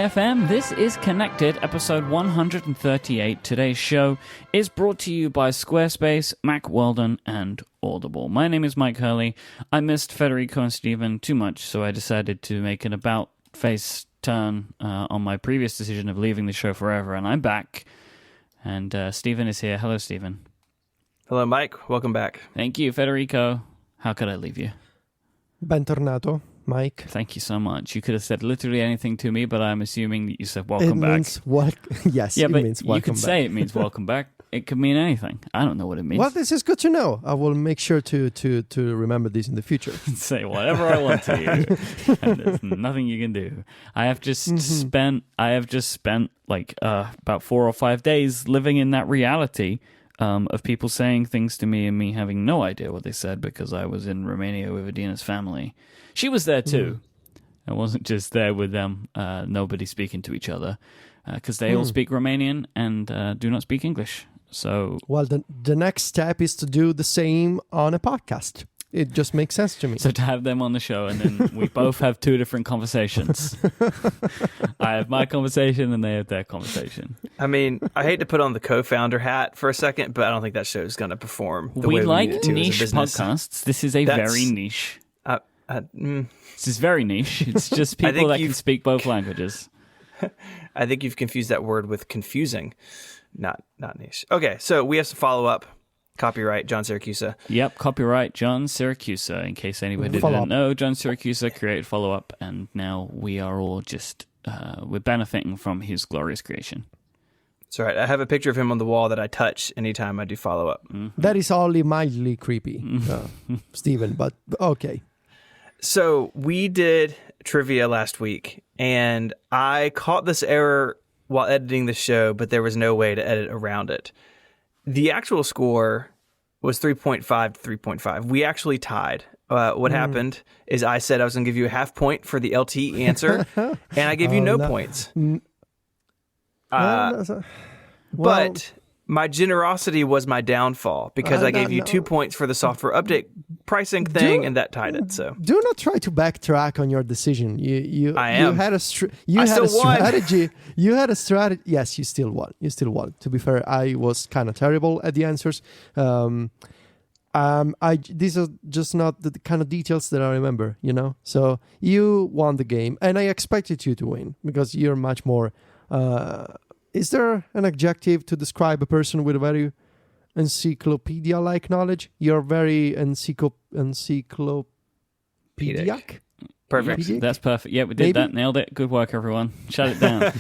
FM. This is Connected, episode 138. Today's show is brought to you by Squarespace, Mac Weldon, and Audible. My name is Myke Hurley. I missed Federico and Stephen too much, so I decided to make an about-face turn on my previous decision of leaving the show forever, and I'm back. And Stephen is here. Hello, Stephen. Hello, Myke. Welcome back. Thank you, Federico. How could I leave you? Bentornato, Myke. Thank you so much. You could have said literally anything to me, but I'm assuming that you said welcome back. Yes, yeah, it but means welcome you could back. say it means welcome back. It could mean anything. I don't know what it means. Well, this is good to know. I will make sure to remember this in the future. Say whatever I want to you, and there's nothing you can do. I have just spent like about 4 or 5 days living in that reality of people saying things to me and me having no idea what they said because I was in Romania with Adina's family. She was there too. I wasn't just there with them, nobody speaking to each other, because they all speak Romanian and do not speak English. So, well, the next step is to do the same on a podcast. It just makes sense to me. So to have them on the show, and then we both have two different conversations. I have my conversation, and they have their conversation. I mean, I hate to put on the co-founder hat for a second, but I don't think that show is going to perform the way We we like need it to niche as a business. podcasts. This is very niche. This is very niche. It's just people that can speak both languages. I think you've confused that word with confusing, not niche. Okay, so we have some follow-up. Copyright John Siracusa. Yep, copyright John Siracusa. In case anybody didn't know, John Siracusa created Follow Up, and now we are all just we're benefiting from his glorious creation. That's right. I have a picture of him on the wall that I touch anytime I do Follow Up. That is only mildly creepy, Stephen, but okay. So we did trivia last week, and I caught this error while editing the show, but there was no way to edit around it. The actual score was 3.5 to 3.5. We actually tied. What happened is I said I was going to give you a half point for the LT answer, and I gave you no points. But my generosity was my downfall because I gave you 2 points for the software update pricing thing, and that tied it. So do not try to backtrack on your decision. You had a strategy. You had a strategy. Yes, you still won. To be fair, I was kind of terrible at the answers. These are just not the kind of details that I remember. So you won the game, and I expected you to win because you're much more. Is there an adjective to describe a person with a very encyclopedia-like knowledge? You're very encyclopedic. Perfect. That's perfect. Yeah, we did that. Nailed it. Good work, everyone. Shut it down.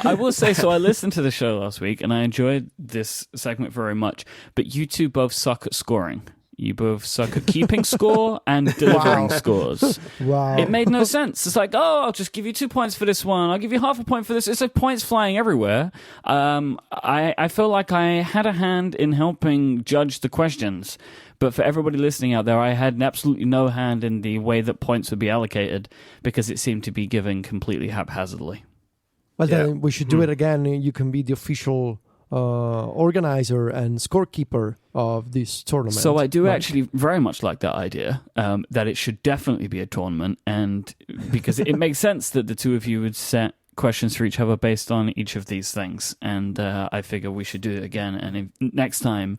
I will say, so I listened to the show last week, and I enjoyed this segment very much, but you two both suck at scoring. You both suck at keeping score and delivering scores. Wow. It made no sense. It's like, I'll just give you 2 points for this one. I'll give you half a point for this. It's like points flying everywhere. I feel like I had a hand in helping judge the questions. But for everybody listening out there, I had absolutely no hand in the way that points would be allocated because it seemed to be given completely haphazardly. Well, then we should do it again. You can be the official organizer and scorekeeper of this tournament. So I do actually very much like that idea, that it should definitely be a tournament, and because it makes sense that the two of you would set questions for each other based on each of these things, and I figure we should do it again, and next time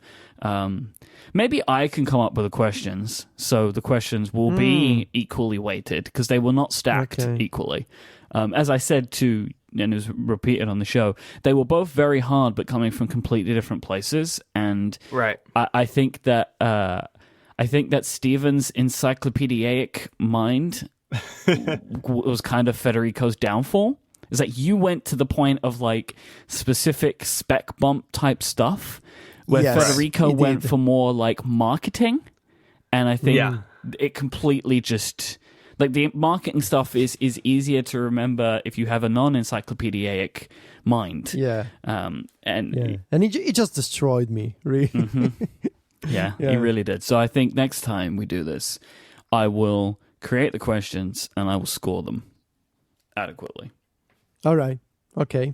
maybe I can come up with the questions, so the questions will be equally weighted, because they were not stacked equally. As I said to, and it was repeated on the show, they were both very hard, but coming from completely different places. And I think that Stephen's encyclopedic mind was kind of Federico's downfall. It's like you went to the point of like specific spec bump type stuff, where Federico went for more like marketing, and I think it completely just. Like, the marketing stuff is easier to remember if you have a non-encyclopedic mind. And he just destroyed me, really. Yeah, he really did. So I think next time we do this, I will create the questions and I will score them adequately. All right. Okay.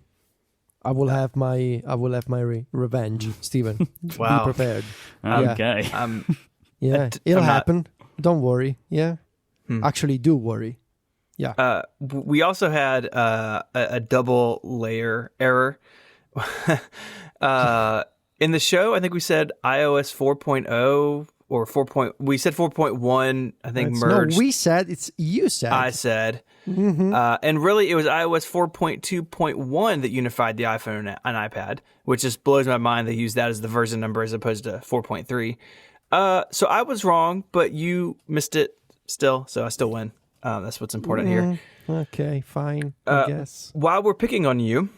I will have my revenge, Stephen. Wow. Be prepared. Okay. It'll happen. Don't worry. Yeah. Actually, do worry. We also had a double layer error. In the show, I think we said iOS 4.0 or 4. We said 4.1, I think, merged. No, we said, it's you said. I said. And really, it was iOS 4.2.1 that unified the iPhone and iPad, which just blows my mind they use that as the version number as opposed to 4.3. So I was wrong, but you missed it still, so I still win. That's what's important here. Okay, fine, I guess. While we're picking on you,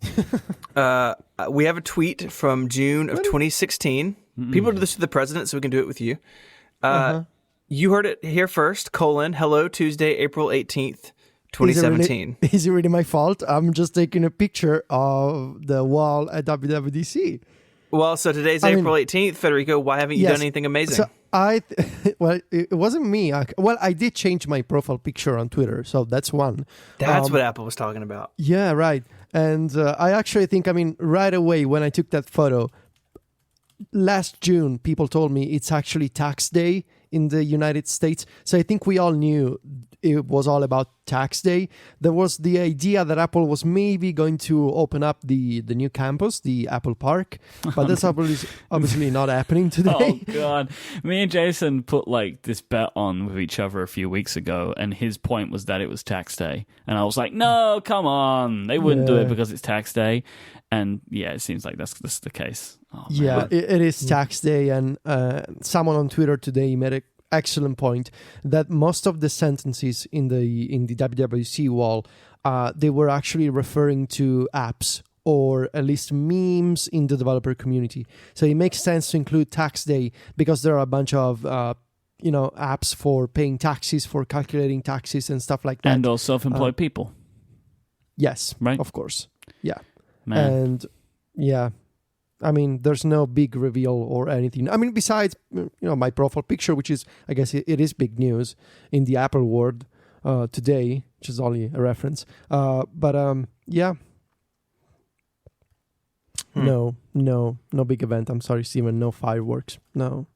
we have a tweet from June of 2016. People do this to the president, so we can do it with you. You heard it here first, hello, Tuesday, April 18th, 2017. Is it really my fault? I'm just taking a picture of the wall at WWDC. Well, so today's April 18th, Federico. Why haven't you done anything amazing? So well, it wasn't me. I did change my profile picture on Twitter, so that's one. That's what Apple was talking about. Yeah, right. And I actually think, right away when I took that photo, last June, people told me it's actually tax day in the United States. So I think we all knew it was all about tax day. There was the idea that Apple was maybe going to open up the new campus, the Apple Park, but that's obviously not happening today. Oh God, me and Jason put this bet on with each other a few weeks ago, and his point was that it was tax day, and I was like, no, come on, they wouldn't do it because it's tax day. And it seems like that's the case. Oh, it is tax day, and someone on Twitter today made an excellent point that most of the sentences in the WWDC wall, they were actually referring to apps or at least memes in the developer community. So it makes sense to include tax day because there are a bunch of apps for paying taxes, for calculating taxes and stuff like that, and also self-employed people. Yes, right, of course, yeah. Man. And there's no big reveal or anything. Besides, my profile picture, which is, I guess it is big news in the Apple world today, which is only a reference. No big event. I'm sorry, Steven, no fireworks. No.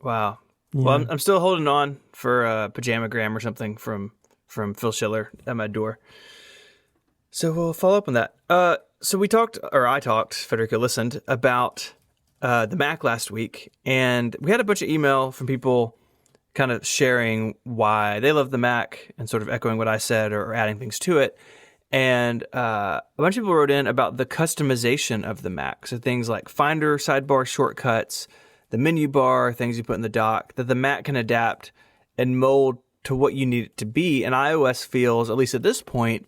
Wow. Yeah. Well, I'm still holding on for a pajamagram or something from Phil Schiller at my door. So we'll follow up on that. So I talked, Federico listened, about the Mac last week, and we had a bunch of email from people kind of sharing why they love the Mac and sort of echoing what I said or adding things to it. And a bunch of people wrote in about the customization of the Mac. So things like Finder, sidebar shortcuts, the menu bar, things you put in the dock, that the Mac can adapt and mold to what you need it to be. And iOS feels, at least at this point,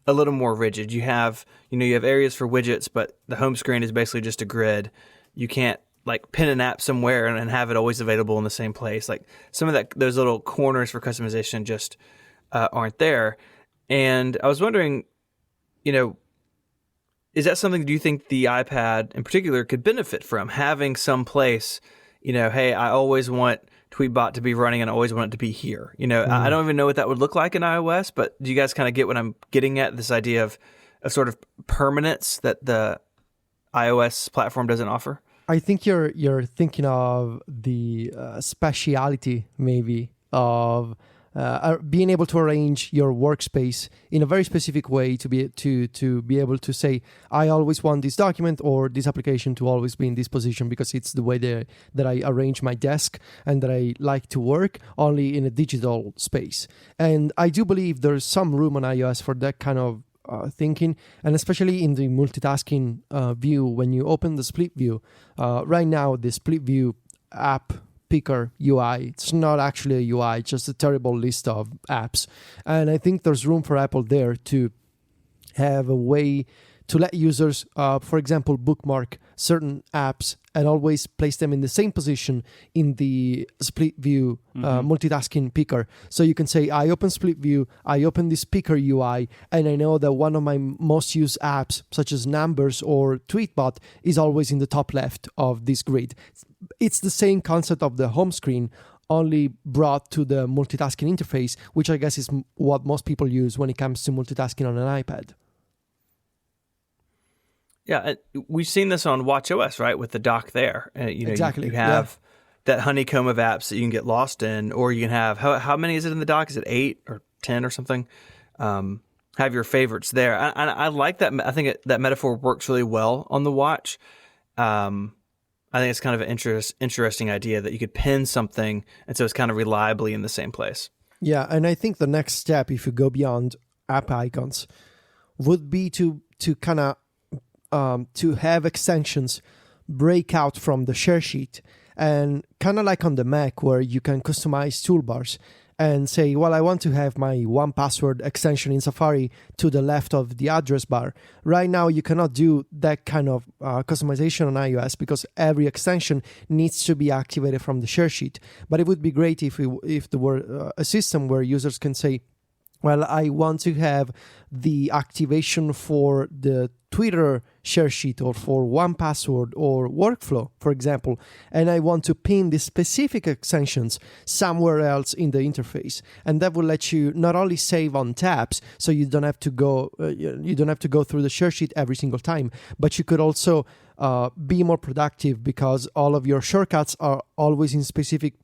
a little more rigid. You have areas for widgets, but the home screen is basically just a grid. You can't pin an app somewhere and have it always available in the same place. Some of those little corners for customization just aren't there. And I was wondering, is that something do you think the iPad in particular could benefit from, having some place, hey, I always want Tweetbot to be running and I always want it to be here. I don't even know what that would look like in iOS, but do you guys kind of get what I'm getting at? This idea of a sort of permanence that the iOS platform doesn't offer? I think you're thinking of the speciality maybe of being able to arrange your workspace in a very specific way to be able to say, I always want this document or this application to always be in this position because it's the way that I arrange my desk and that I like to work, only in a digital space. And I do believe there's some room on iOS for that kind of thinking, and especially in the multitasking view. When you open the split view, right now the split view app picker UI, it's not actually a UI, it's just a terrible list of apps. And I think there's room for Apple there to have a way to let users, for example, bookmark certain apps and always place them in the same position in the split view multitasking picker. So you can say, I open split view, I open this picker UI, and I know that one of my most used apps, such as Numbers or Tweetbot, is always in the top left of this grid. It's the same concept of the home screen, only brought to the multitasking interface, which I guess is what most people use when it comes to multitasking on an iPad. Yeah, we've seen this on watchOS, right, with the dock there. Exactly. You have that honeycomb of apps that you can get lost in, or you can have, how many is it in the dock? Is it 8 or 10 or something. Have your favorites there. I like that. I think that metaphor works really well on the watch. I think it's kind of an interesting idea that you could pin something, and so it's kind of reliably in the same place. Yeah, and I think the next step, if you go beyond app icons, would be to kind of to have extensions break out from the share sheet, and kind of like on the Mac where you can customize toolbars and say, well, I want to have my 1Password extension in Safari to the left of the address bar. Right now, you cannot do that kind of customization on iOS because every extension needs to be activated from the share sheet. But it would be great if there were a system where users can say, well, I want to have the activation for the Twitter share sheet or for 1Password or Workflow, for example, and I want to pin the specific extensions somewhere else in the interface. And that will let you not only save on tabs, so you don't have to go through the share sheet every single time, but you could also be more productive because all of your shortcuts are always in specific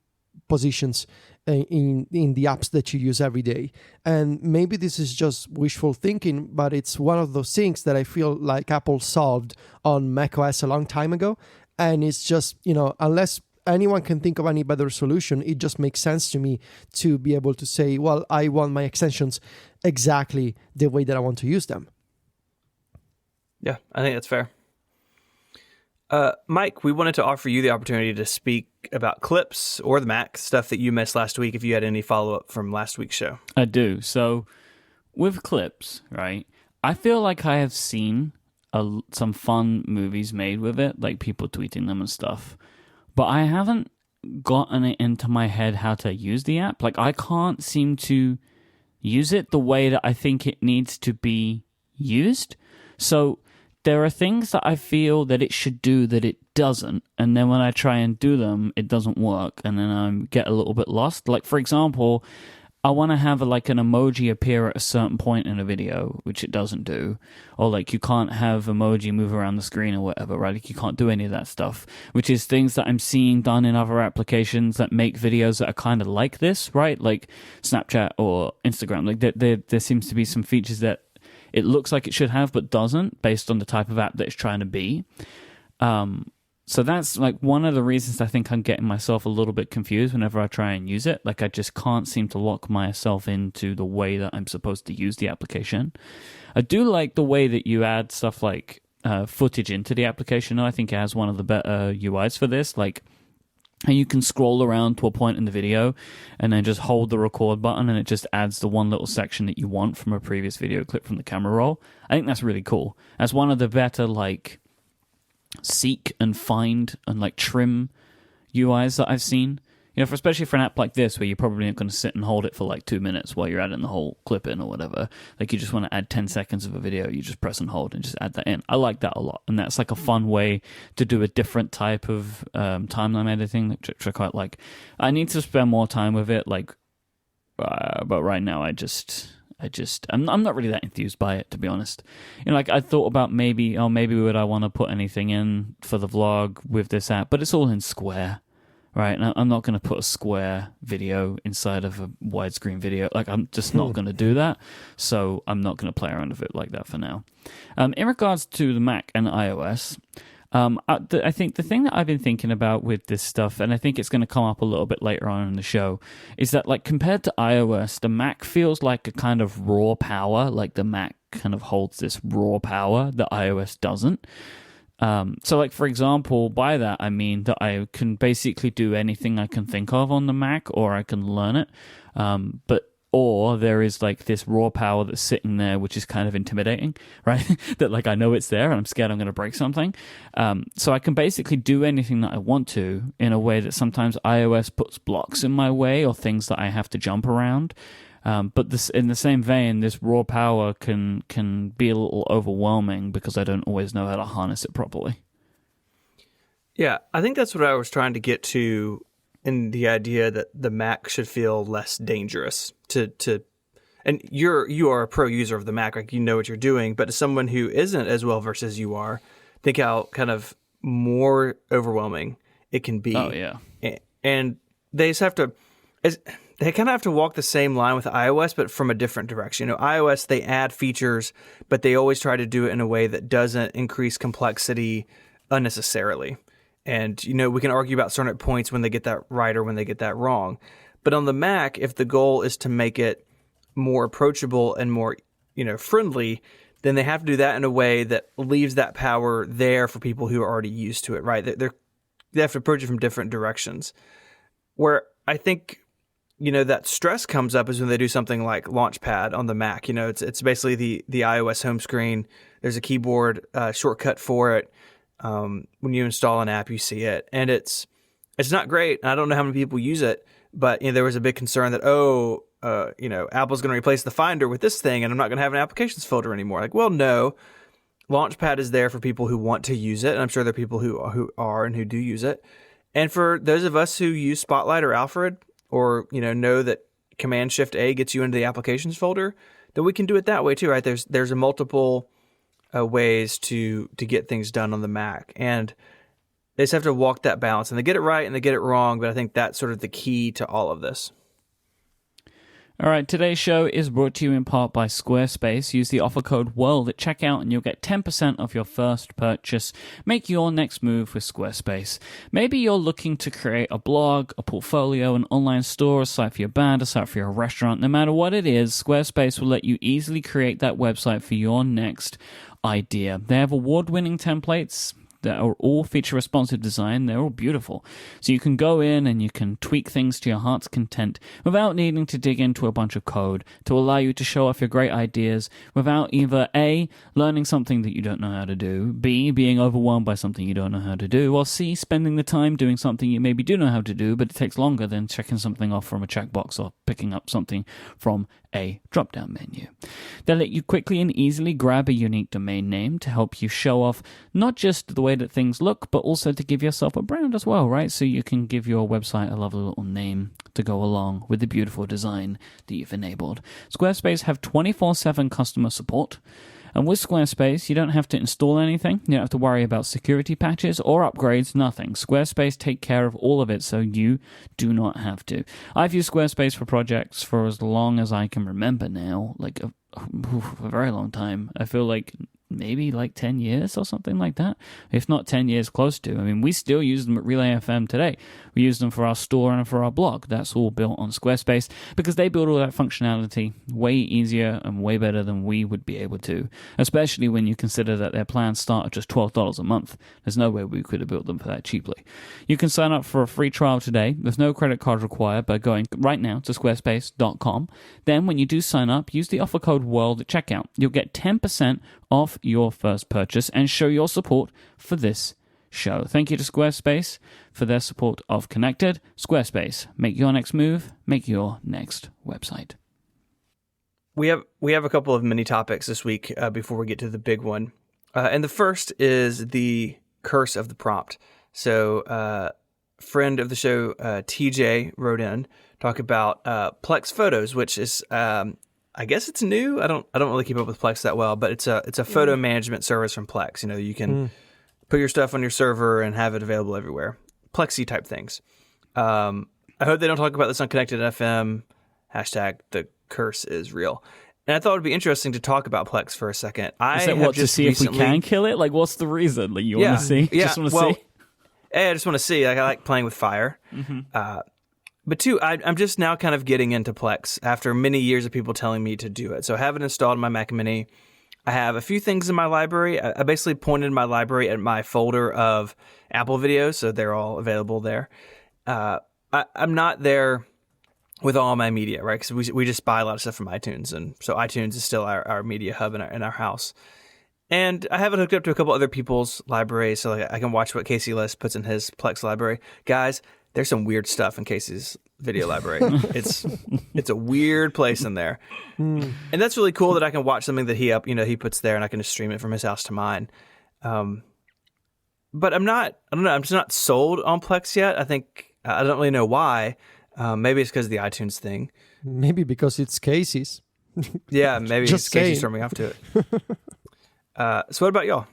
positions in the apps that you use every day. And maybe this is just wishful thinking, but it's one of those things that I feel like Apple solved on macOS a long time ago. And it's just, unless anyone can think of any better solution, it just makes sense to me to be able to say, well, I want my extensions exactly the way that I want to use them. Yeah, I think that's fair. Myke, we wanted to offer you the opportunity to speak about clips or the Mac stuff that you missed last week, if you had any follow-up from last week's show. I do. So with clips, right, I feel like I have seen some fun movies made with it, like people tweeting them and stuff, but I haven't gotten it into my head how to use the app. Like, I can't seem to use it the way that I think it needs to be used. So there are things that I feel that it should do that it doesn't, and then when I try and do them, it doesn't work, and then I get a little bit lost. Like, for example, I want to have an emoji appear at a certain point in a video, which it doesn't do. Or like, you can't have emoji move around the screen or whatever, right? Like, you can't do any of that stuff, which is things that I'm seeing done in other applications that make videos that are kind of like this, right? Like Snapchat or Instagram. Like, there seems to be some features that it looks like it should have, but doesn't, based on the type of app that it's trying to be. So that's like one of the reasons I think I'm getting myself a little bit confused whenever I try and use it. Like, I just can't seem to lock myself into the way that I'm supposed to use the application. I do like the way that you add stuff like footage into the application. I think it has one of the better UIs for this. Like, and you can scroll around to a point in the video and then just hold the record button and it just adds the one little section that you want from a previous video clip from the camera roll. I think that's really cool. That's one of the better, like, seek and find and, like, trim UIs that I've seen. Especially for an app like this where you're probably not going to sit and hold it for like 2 minutes while you're adding the whole clip in or whatever. Like, you just want to add 10 seconds of a video, you just press and hold and just add that in. I like that a lot. And that's like a fun way to do a different type of timeline editing, which I quite like. I need to spend more time with it, but right now I'm not really that enthused by it, to be honest. Like, I thought about maybe would I want to put anything in for the vlog with this app, but it's all in Square. Right, and I'm not going to put a square video inside of a widescreen video. Like, I'm just not going to do that, so I'm not going to play around with it like that for now. In regards to the Mac and iOS, I think the thing that I've been thinking about with this stuff, and I think it's going to come up a little bit later on in the show, is that, like, compared to iOS, the Mac feels like a kind of raw power. Like, the Mac kind of holds this raw power that iOS doesn't. So, like, for example, by that I mean that I can basically do anything I can think of on the Mac, or I can learn it. Or there is, like, this raw power that's sitting there, which is kind of intimidating, right? That, like, I know it's there and I'm scared I'm going to break something. So I can basically do anything that I want to in a way that sometimes iOS puts blocks in my way or things that I have to jump around. But this, in the same vein, this raw power can be a little overwhelming because I don't always know how to harness it properly. Yeah, I think that's what I was trying to get to in the idea that the Mac should feel less dangerous and you are a pro user of the Mac, like, you know what you're doing, but as someone who isn't as well versed as you are, think how kind of more overwhelming it can be. Oh, yeah. And they just have to... they kind of have to walk the same line with iOS, but from a different direction. iOS, they add features, but they always try to do it in a way that doesn't increase complexity unnecessarily. And, we can argue about certain points when they get that right or when they get that wrong. But on the Mac, if the goal is to make it more approachable and more, friendly, then they have to do that in a way that leaves that power there for people who are already used to it, right? They have to approach it from different directions. Where I think, that stress comes up is when they do something like Launchpad on the Mac. It's basically the iOS home screen. There's a keyboard shortcut for it. When you install an app, you see it. And it's not great. I don't know how many people use it, but there was a big concern that, Apple's going to replace the Finder with this thing, and I'm not going to have an applications folder anymore. Like, well, no. Launchpad is there for people who want to use it, and I'm sure there are people who are and who do use it. And for those of us who use Spotlight or Alfred, or know that Command-Shift-A gets you into the applications folder, then we can do it that way too, right? There's a multiple ways to get things done on the Mac, and they just have to walk that balance, and they get it right and they get it wrong. But I think that's sort of the key to all of this. All right, today's show is brought to you in part by Squarespace. Use the offer code WORLD at checkout and you'll get 10% off your first purchase. Make your next move with Squarespace. Maybe you're looking to create a blog, a portfolio, an online store, a site for your band, a site for your restaurant. No matter what it is, Squarespace will let you easily create that website for your next idea. They have award-winning templates that are all feature responsive design. They're all beautiful. So you can go in and you can tweak things to your heart's content without needing to dig into a bunch of code to allow you to show off your great ideas without either A, learning something that you don't know how to do, B, being overwhelmed by something you don't know how to do, or C, spending the time doing something you maybe do know how to do, but it takes longer than checking something off from a checkbox or picking up something from a drop-down menu. They let you quickly and easily grab a unique domain name to help you show off not just the way that things look, but also to give yourself a brand as well, right? So you can give your website a lovely little name to go along with the beautiful design that you've enabled. Squarespace have 24/7 customer support. And with Squarespace, you don't have to install anything. You don't have to worry about security patches or upgrades, nothing. Squarespace take care of all of it, so you do not have to. I've used Squarespace for projects for as long as I can remember now, like a very long time. I feel like maybe like 10 years or something like that, if not 10 years close to. I mean, we still use them at Relay FM today. We use them for our store and for our blog. That's all built on Squarespace because they build all that functionality way easier and way better than we would be able to, especially when you consider that their plans start at just $12 a month. There's no way we could have built them for that cheaply. You can sign up for a free trial today. There's no credit card required by going right now to squarespace.com. Then when you do sign up, use the offer code WORLD at checkout. You'll get 10% off your first purchase and show your support for this show. Thank you to Squarespace for their support of Connected. Squarespace, make your next move, make your next website. We have a couple of mini topics this week before we get to the big one. And the first is the curse of the prompt. So friend of the show, TJ, wrote in, talk about Plex Photos, which is I guess it's new. I don't really keep up with Plex that well, but it's a photo management service from Plex. You can put your stuff on your server and have it available everywhere. Plexy type things. I hope they don't talk about this on Connected FM. Hashtag the curse is real. And I thought it would be interesting to talk about Plex for a second. Is that what, to see if we can kill it? Like, what's the reason? Like, you want to see? Yeah. Just want to see? A, I just want to see. Like, I like playing with fire. But two, I'm just now kind of getting into Plex after many years of people telling me to do it. So I have it installed in my Mac Mini. I have a few things in my library. I basically pointed my library at my folder of Apple videos, so they're all available there. I'm not there with all my media, right? Because we just buy a lot of stuff from iTunes, and so iTunes is still our media hub in our house. And I have it hooked up to a couple other people's libraries, so like I can watch what Casey List puts in his Plex library. Guys, there's some weird stuff in Casey's video library. It's a weird place in there, and that's really cool that I can watch something that he puts there, and I can just stream it from his house to mine. But I'm just not sold on Plex yet. I think I don't really know why. Maybe it's because of the iTunes thing. Maybe because it's Casey's. Yeah, maybe Just it's Casey's throwing me off to it. So what about y'all?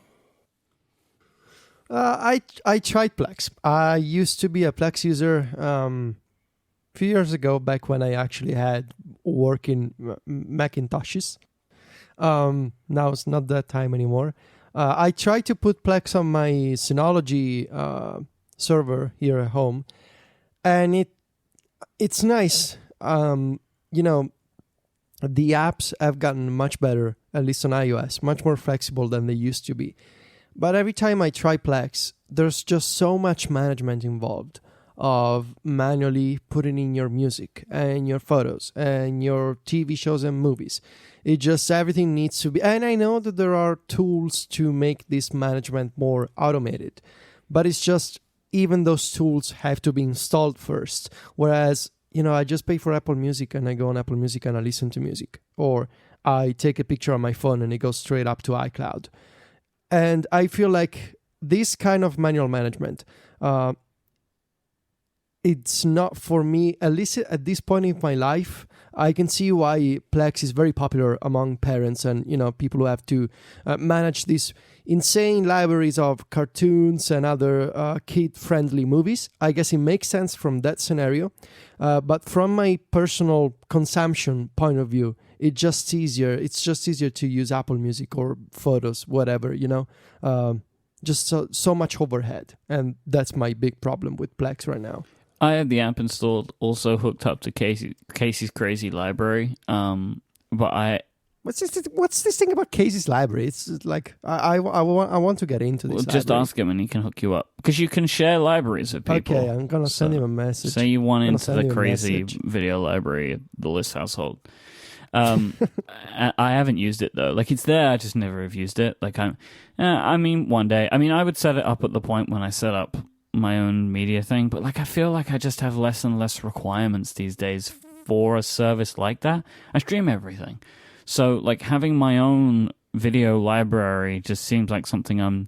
I tried Plex. I used to be a Plex user. few years ago, back when I actually had working Macintoshes. Now it's not that time anymore. I tried to put Plex on my Synology server here at home, and it's nice. You know, the apps have gotten much better, at least on iOS, much more flexible than they used to be. But every time I try Plex, there's just so much management involved of manually putting in your music and your photos and your TV shows and movies. It just, everything needs to be, and I know that there are tools to make this management more automated, but it's just, even those tools have to be installed first. Whereas, you know, I just pay for Apple Music and I go on Apple Music and I listen to music, or I take a picture on my phone and it goes straight up to iCloud. And I feel like this kind of manual management, it's not for me, at least at this point in my life. I can see why Plex is very popular among parents and, you know, people who have to manage these insane libraries of cartoons and other kid-friendly movies. I guess it makes sense from that scenario. But from my personal consumption point of view, it's just easier to use Apple Music or Photos, whatever, you know. Just so much overhead. And that's my big problem with Plex right now. I have the app installed, also hooked up to Casey's Crazy Library. But what's this thing about Casey's Library? It's like I want to get into this. Well, just ask him and he can hook you up, because you can share libraries with people. Okay, I'm gonna send him a message. Say you want into the crazy video library of the List household. I haven't used it though. Like, it's there, I just never have used it. Like, I mean, one day. I mean, I would set it up at the point when I set up my own media thing, but like, I feel like I just have less and less requirements these days for a service like that. I stream everything, so like having my own video library just seems like something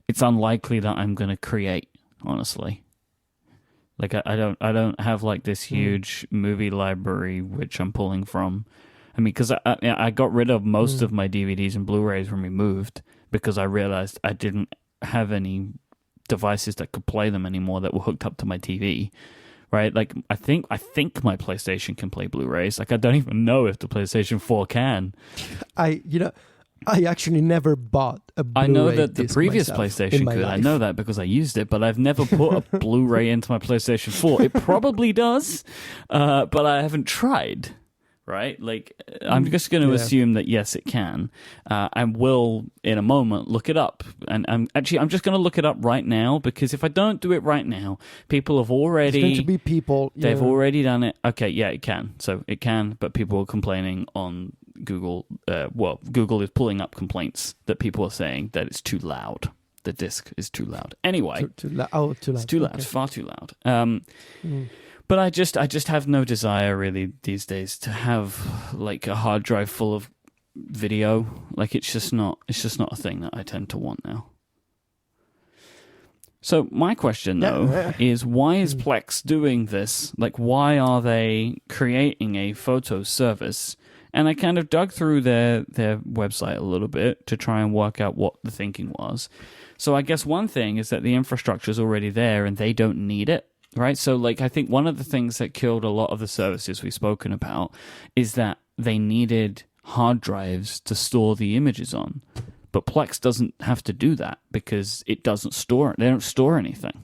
it's unlikely that I'm going to create, honestly. Like, I don't have like this huge movie library which I'm pulling from. I mean, because I got rid of most of my DVDs and Blu-rays when we moved, because I realized I didn't have any devices that could play them anymore that were hooked up to my TV, right? Like, I think my PlayStation can play Blu-rays. Like, I don't even know if the PlayStation 4 can. I actually never bought a Blu-ray. I know that the previous PlayStation could. Life. I know that because I used it, but I've never put a Blu-ray into my PlayStation 4. It probably does, but I haven't tried. Right? Like, I'm just going to assume that yes, it can, and will in a moment look it up. And I'm just going to look it up right now, because if I don't do it right now, people have already. There's going to be people. They've already done it. Okay, yeah, it can. So it can, but people are complaining on Google. Google is pulling up complaints that people are saying that it's too loud. The disc is too loud. Anyway, too loud. It's too loud. Okay. It's far too loud. But I just have no desire really these days to have like a hard drive full of video. Like, it's just not a thing that I tend to want now. So my question though is, why is Plex doing this? Like, why are they creating a photo service? And I kind of dug through their website a little bit to try and work out what the thinking was. So I guess one thing is that the infrastructure is already there and they don't need it. Right, so like, I think one of the things that killed a lot of the services we've spoken about is that they needed hard drives to store the images on. But Plex doesn't have to do that, because it doesn't store it. They don't store anything,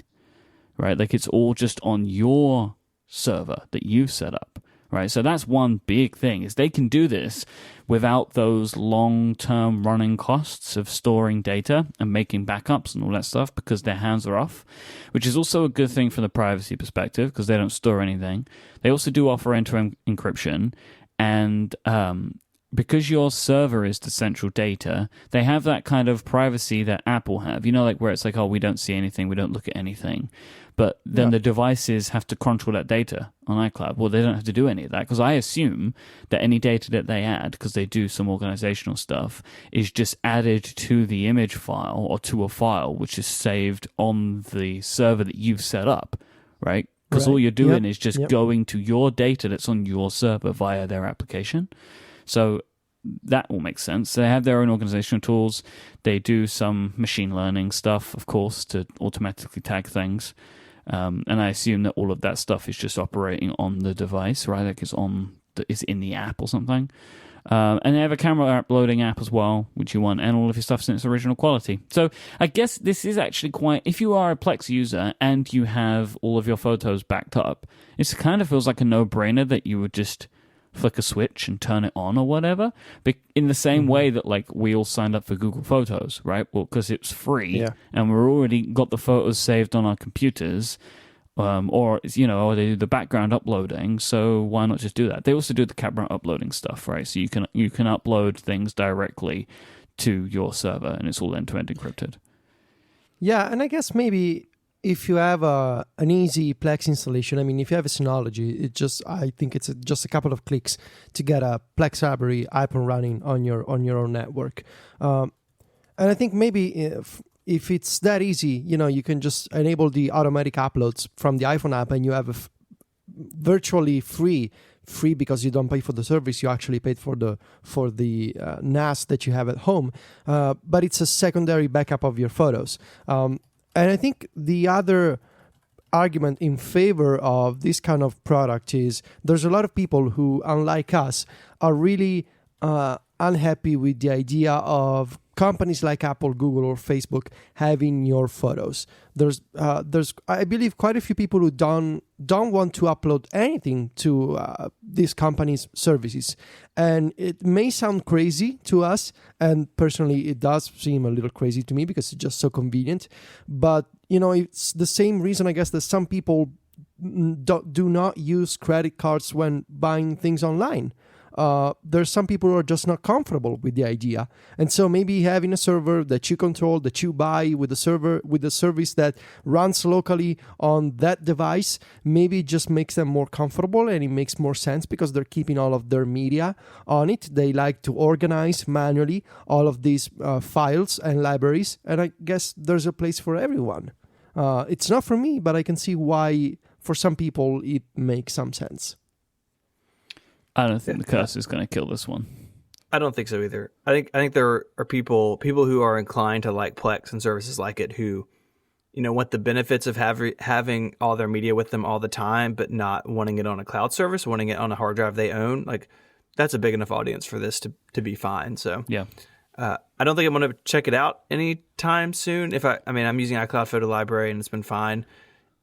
right? Like, it's all just on your server that you've set up, right? So that's one big thing, is they can do this without those long-term running costs of storing data and making backups and all that stuff, because their hands are off, which is also a good thing from the privacy perspective, because they don't store anything. They also do offer end-to-end encryption, and because your server is the central data, they have that kind of privacy that Apple have. You know, like, where it's like, oh, we don't see anything, we don't look at anything. But then the devices have to control that data on iCloud. Well, they don't have to do any of that, because I assume that any data that they add, because they do some organizational stuff, is just added to the image file or to a file which is saved on the server that you've set up, right? Because all you're doing is just going to your data that's on your server via their application. So that all makes sense. They have their own organizational tools. They do some machine learning stuff, of course, to automatically tag things. And I assume that all of that stuff is just operating on the device, right? Like it's in the app or something. And they have a camera uploading app as well, which you want, and all of your stuff's in its original quality. So I guess this is actually quite, if you are a Plex user and you have all of your photos backed up, it kind of feels like a no-brainer that you would just flick a switch and turn it on or whatever. But in the same way that like we all signed up for Google Photos, right? Well, because it's free and we're already got the photos saved on our computers. Or they do the background uploading, so why not just do that? They also do the camera uploading stuff, right? So you can upload things directly to your server, and it's all end-to-end encrypted. Yeah, and I guess maybe if you have an easy Plex installation, I mean, if you have a Synology, I think it's just a couple of clicks to get a Plex library up and running on your own network. And I think maybe if it's that easy, you can just enable the automatic uploads from the iPhone app, and you have a virtually free because you don't pay for the service. You actually paid for the NAS that you have at home, but it's a secondary backup of your photos. And I think the other argument in favor of this kind of product is there's a lot of people who, unlike us, are really unhappy with the idea of companies like Apple, Google, or Facebook having your photos. There's I believe quite a few people who don't want to upload anything to these companies' services, and it may sound crazy to us, and personally, it does seem a little crazy to me because it's just so convenient. But it's the same reason, I guess, that some people do not use credit cards when buying things online. There's some people who are just not comfortable with the idea, and so maybe having a server that you control, that you buy with a service that runs locally on that device, maybe just makes them more comfortable, and it makes more sense because they're keeping all of their media on it. They like to organize manually all of these files and libraries, and I guess there's a place for everyone. It's not for me, but I can see why for some people it makes some sense. I don't think the curse is going to kill this one. I don't think so either. I think there are people who are inclined to like Plex and services like it who, want the benefits of having all their media with them all the time, but not wanting it on a cloud service, wanting it on a hard drive they own. Like, that's a big enough audience for this to be fine. So yeah, I don't think I'm going to check it out anytime soon. I'm using iCloud Photo Library and it's been fine.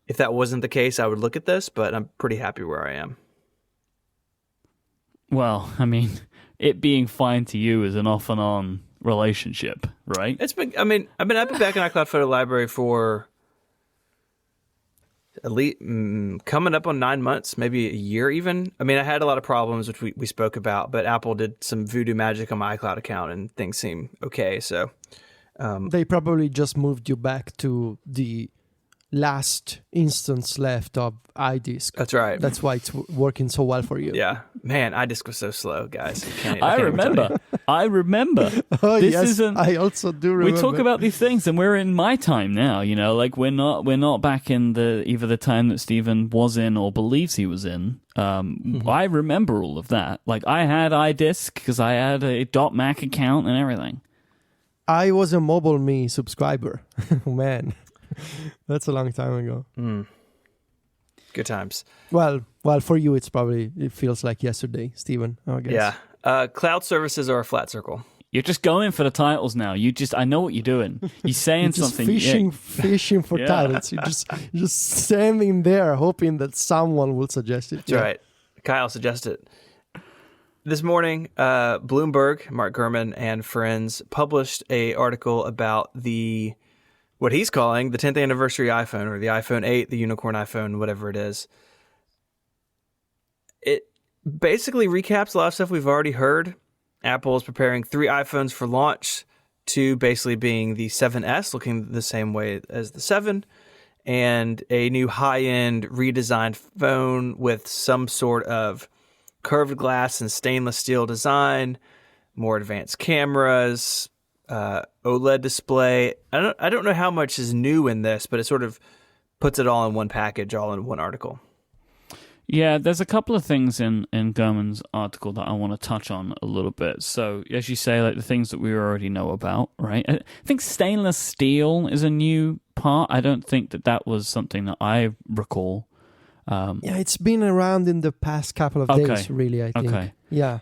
If that wasn't the case, I would look at this, but I'm pretty happy where I am. Well, I mean, it being fine to you is an off and on relationship, right? It's been. I've been back in iCloud Photo Library for at least coming up on 9 months, maybe a year even. I mean, I had a lot of problems, which we spoke about, but Apple did some voodoo magic on my iCloud account, and things seem okay. So they probably just moved you back to the last instance left of iDisk. That's right. That's why it's working so well for you. Yeah. Man, iDisk was so slow, guys. I remember. Oh, this yes, isn't. I also do remember. We talk about these things, and we're in my time now. Like we're not back in either the time that Stephen was in or believes he was in. I remember all of that. Like I had iDisk because I had a .Mac account and everything. I was a MobileMe subscriber. Man. That's a long time ago. Good times. Well, for you, it feels like yesterday, Stephen, I guess. Yeah. Cloud services are a flat circle. You're just going for the titles now. I know what you're doing. You're saying just something. Fishing for titles. You're just standing there hoping that someone will suggest it. That's right. Kyle suggested it. This morning, Bloomberg, Mark Gurman, and friends published an article about what he's calling the 10th anniversary iPhone, or the iPhone 8, the unicorn iPhone, whatever it is. It basically recaps a lot of stuff we've already heard. Apple is preparing 3 iPhones for launch, 2 basically being the 7S, looking the same way as the 7, and a new high-end redesigned phone with some sort of curved glass and stainless steel design, more advanced cameras, OLED display. I don't know how much is new in this, but it sort of puts it all in one package, all in one article. Yeah, there's a couple of things in Gurman's article that I want to touch on a little bit. So, as you say, like the things that we already know about, right? I think stainless steel is a new part. I don't think that was something that I recall. Yeah, it's been around in the past couple of days, really, I think. Okay. Yeah.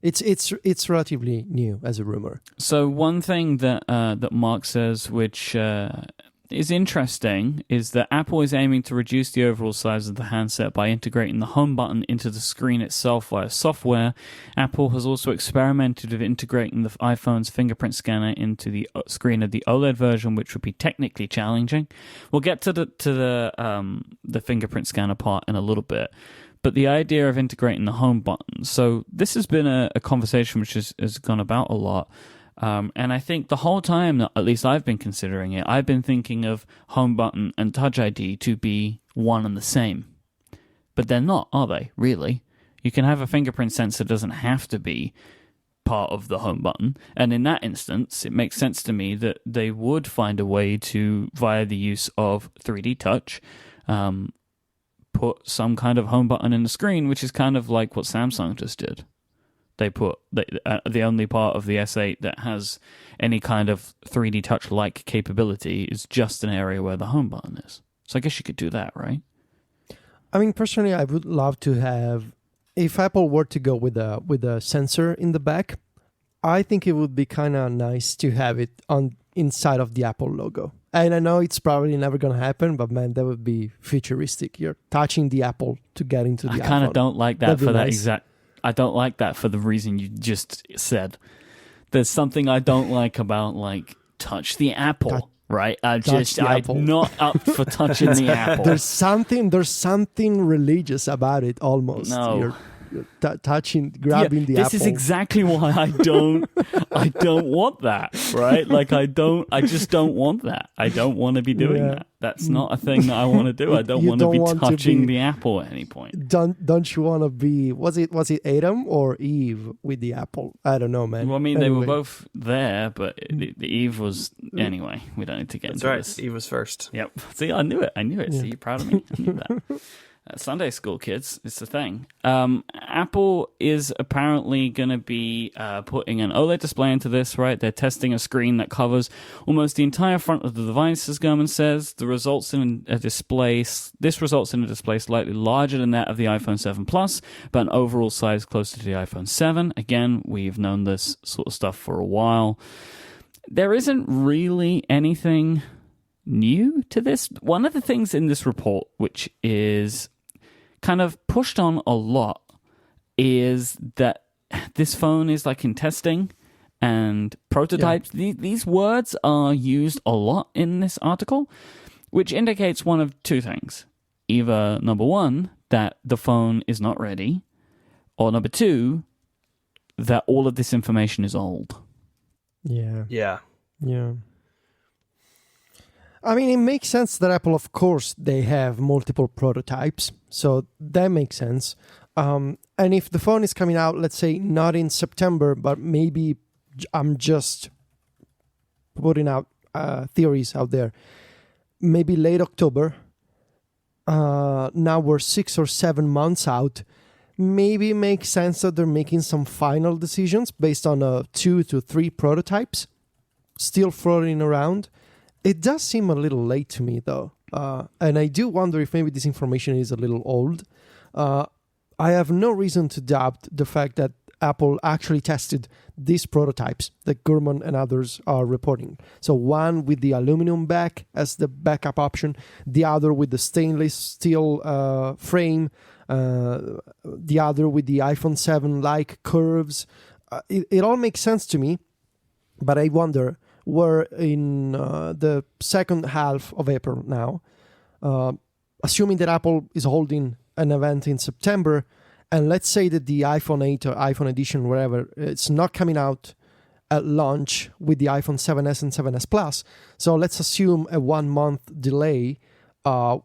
It's relatively new as a rumor. So one thing that Mark says, which is interesting, is that Apple is aiming to reduce the overall size of the handset by integrating the home button into the screen itself via software. Apple has also experimented with integrating the iPhone's fingerprint scanner into the screen of the OLED version, which would be technically challenging. We'll get to the fingerprint scanner part in a little bit. But the idea of integrating the home button, so this has been a conversation which has gone about a lot. And I think the whole time that at least I've been considering it, I've been thinking of home button and Touch ID to be one and the same. But they're not, are they, really? You can have a fingerprint sensor, doesn't have to be part of the home button. And in that instance, it makes sense to me that they would find a way to, via the use of 3D Touch, put some kind of home button in the screen, which is kind of like what Samsung just did. They put the only part of the S8 that has any kind of 3D touch-like capability is just an area where the home button is. So I guess you could do that, right? I mean, personally, I would love to have, if Apple were to go with a sensor in the back, I think it would be kind of nice to have it on inside of the Apple logo. And I know it's probably never going to happen, but man, that would be futuristic. You're touching the Apple to get into the iPhone. I kind of don't like that for that exact... I don't like that for the reason you just said. There's something I don't like about, like, touch the Apple, right? I'm not up for touching the Apple. There's something religious about it almost. No. You're touching, grabbing the Apple. This is exactly why I don't want that, right? Like, I just don't want that. I don't want to be doing that. That's not a thing that I want to do. I don't want to be touching the Apple at any point. Don't you want to be, was it Adam or Eve with the Apple? I don't know, man. Well, I mean, they were both there, but the Eve was, anyway, we don't need to get into this. That's right, Eve was first. Yep. See, I knew it. Yeah. See, you proud of me? I knew that. Sunday school kids, it's the thing. Apple is apparently going to be putting an OLED display into this, right? They're testing a screen that covers almost the entire front of the device, as Gurman says. This results in a display slightly larger than that of the iPhone 7 Plus, but an overall size closer to the iPhone 7. Again, we've known this sort of stuff for a while. There isn't really anything new to this. One of the things in this report, which is kind of pushed on a lot, is that this phone is like in testing and prototypes. Yeah. These words are used a lot in this article, which indicates one of two things. Either, number one, that the phone is not ready, or number two, that all of this information is old. Yeah. I mean, it makes sense that Apple, of course, they have multiple prototypes, so that makes sense. And if the phone is coming out, let's say, not in September, but maybe I'm just putting out theories out there, maybe late October, now we're 6 or 7 months out, maybe it makes sense that they're making some final decisions based on 2 to 3 prototypes still floating around. It does seem a little late to me, though. And I do wonder if maybe this information is a little old. I have no reason to doubt the fact that Apple actually tested these prototypes that Gurman and others are reporting. So one with the aluminum back as the backup option, the other with the stainless steel frame, the other with the iPhone 7-like curves. It all makes sense to me, but I wonder... We're in the second half of April now. Assuming that Apple is holding an event in September, and let's say that the iPhone 8 or iPhone edition, wherever, it's not coming out at launch with the iPhone 7s and 7s Plus. So let's assume a 1 month delay, and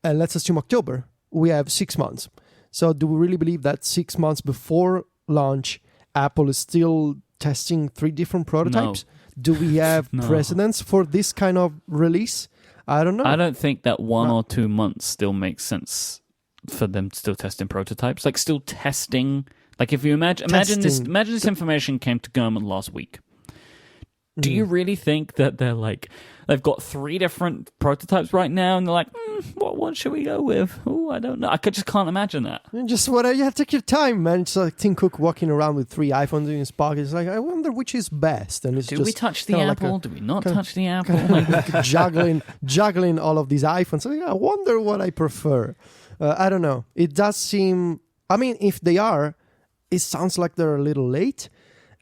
let's assume October. We have 6 months. So do we really believe that 6 months before launch, Apple is still testing 3 different prototypes? No. Do we have precedents for this kind of release? I don't know. I don't think that 1 or 2 months still makes sense for them still testing prototypes, like still testing. Like if you imagine this information came to Gurman last week. Do you really think that they've got 3 different prototypes right now, and they're like, what one should we go with? Oh, I don't know. I just can't imagine that. Just you have to take your time, man. It's like Tim Cook walking around with 3 iPhones in his pocket. It's like, I wonder which is best. And it's Do we touch the Apple? Do we not touch the Apple? Like juggling all of these iPhones. Like, I wonder what I prefer. I don't know. It does seem. I mean, if they are, it sounds like they're a little late.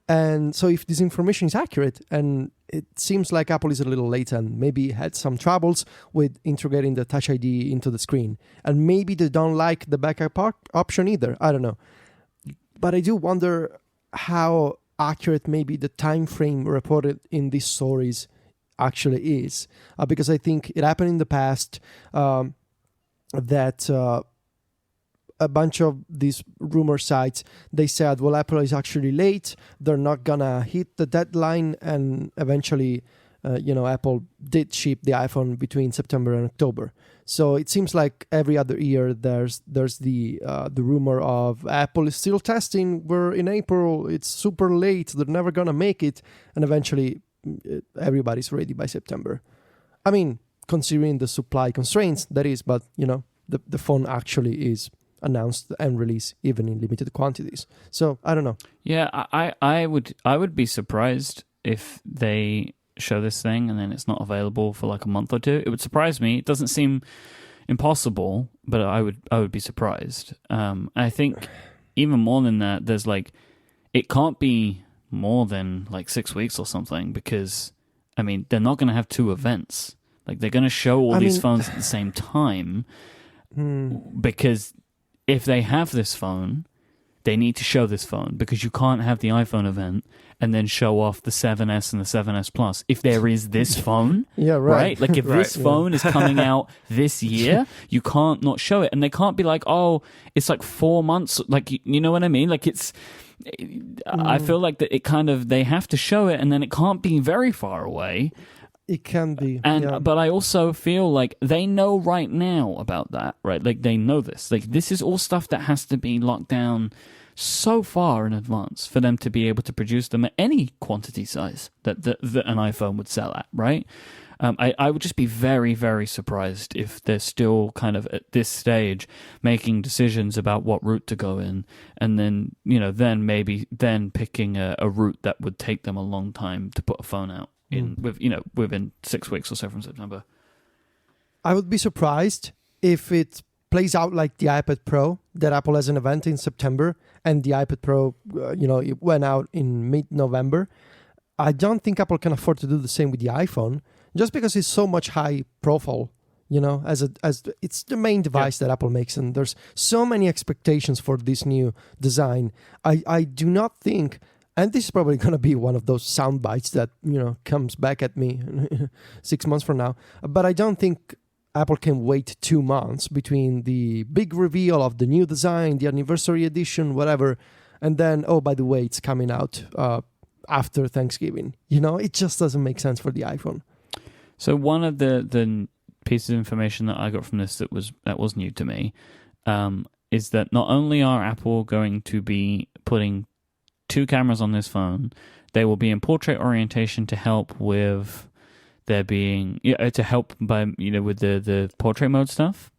And so if this information is accurate, and it seems like Apple is a little late and maybe had some troubles with integrating the Touch ID into the screen, and maybe they don't like the backup option either. I don't know. But I do wonder how accurate maybe the time frame reported in these stories actually is. Because I think it happened in the past that... a bunch of these rumor sites, they said, well, Apple is actually late. They're not gonna hit the deadline. And eventually, Apple did ship the iPhone between September and October. So it seems like every other year there's the rumor of Apple is still testing. We're in April. It's super late. They're never gonna make it. And eventually, everybody's ready by September. I mean, considering the supply constraints, that is. But the phone actually is announced and released even in limited quantities. So I don't know. Yeah, I would be surprised if they show this thing and then it's not available for like a month or 2. It would surprise me. It doesn't seem impossible, but I would be surprised. I think even more than that, there's it can't be more than 6 weeks or something, because I mean they're not going to have 2 events. Like they're going to show all these phones at the same time, because if they have this phone, they need to show this phone, because you can't have the iPhone event and then show off the 7S and the 7S Plus if there is this phone. Yeah, right. Like if this phone is coming out this year, you can't not show it. And they can't be like, oh, it's 4 months. Like, you know what I mean? Like I feel like that they have to show it, and then it can't be very far away. It can be. But I also feel like they know right now about that, right? Like they know this. Like this is all stuff that has to be locked down so far in advance for them to be able to produce them at any quantity size that an iPhone would sell at, right? I would just be very, very surprised if they're still kind of at this stage making decisions about what route to go in, and then then picking a route that would take them a long time to put a phone out within 6 weeks or so from September. I would be surprised if it plays out like the iPad Pro, that Apple has an event in September and the iPad Pro, it went out in mid-November. I don't think Apple can afford to do the same with the iPhone, just because it's so much high profile, as it's the main device that Apple makes, and there's so many expectations for this new design. I do not think, and this is probably going to be one of those sound bites that, comes back at me 6 months from now, but I don't think Apple can wait 2 months between the big reveal of the new design, the anniversary edition, whatever, and then, oh, by the way, it's coming out after Thanksgiving. It just doesn't make sense for the iPhone. So one of the pieces of information that I got from this that was new to me is that not only are Apple going to be putting 2 cameras on this phone, they will be in portrait orientation to help with there being to help by with the portrait mode stuff.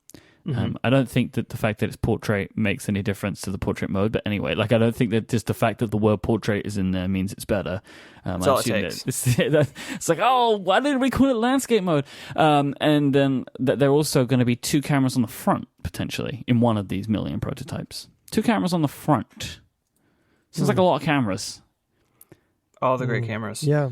Mm-hmm. I don't think that the fact that it's portrait makes any difference to the portrait mode, but anyway, I don't think that just the fact that the word portrait is in there means it's better. That's all it takes. It's like, oh, why didn't we call it landscape mode? And then there are also going to be 2 cameras on the front, potentially, in one of these million prototypes. 2 cameras on the front. Seems like a lot of cameras. All the great cameras. Yeah.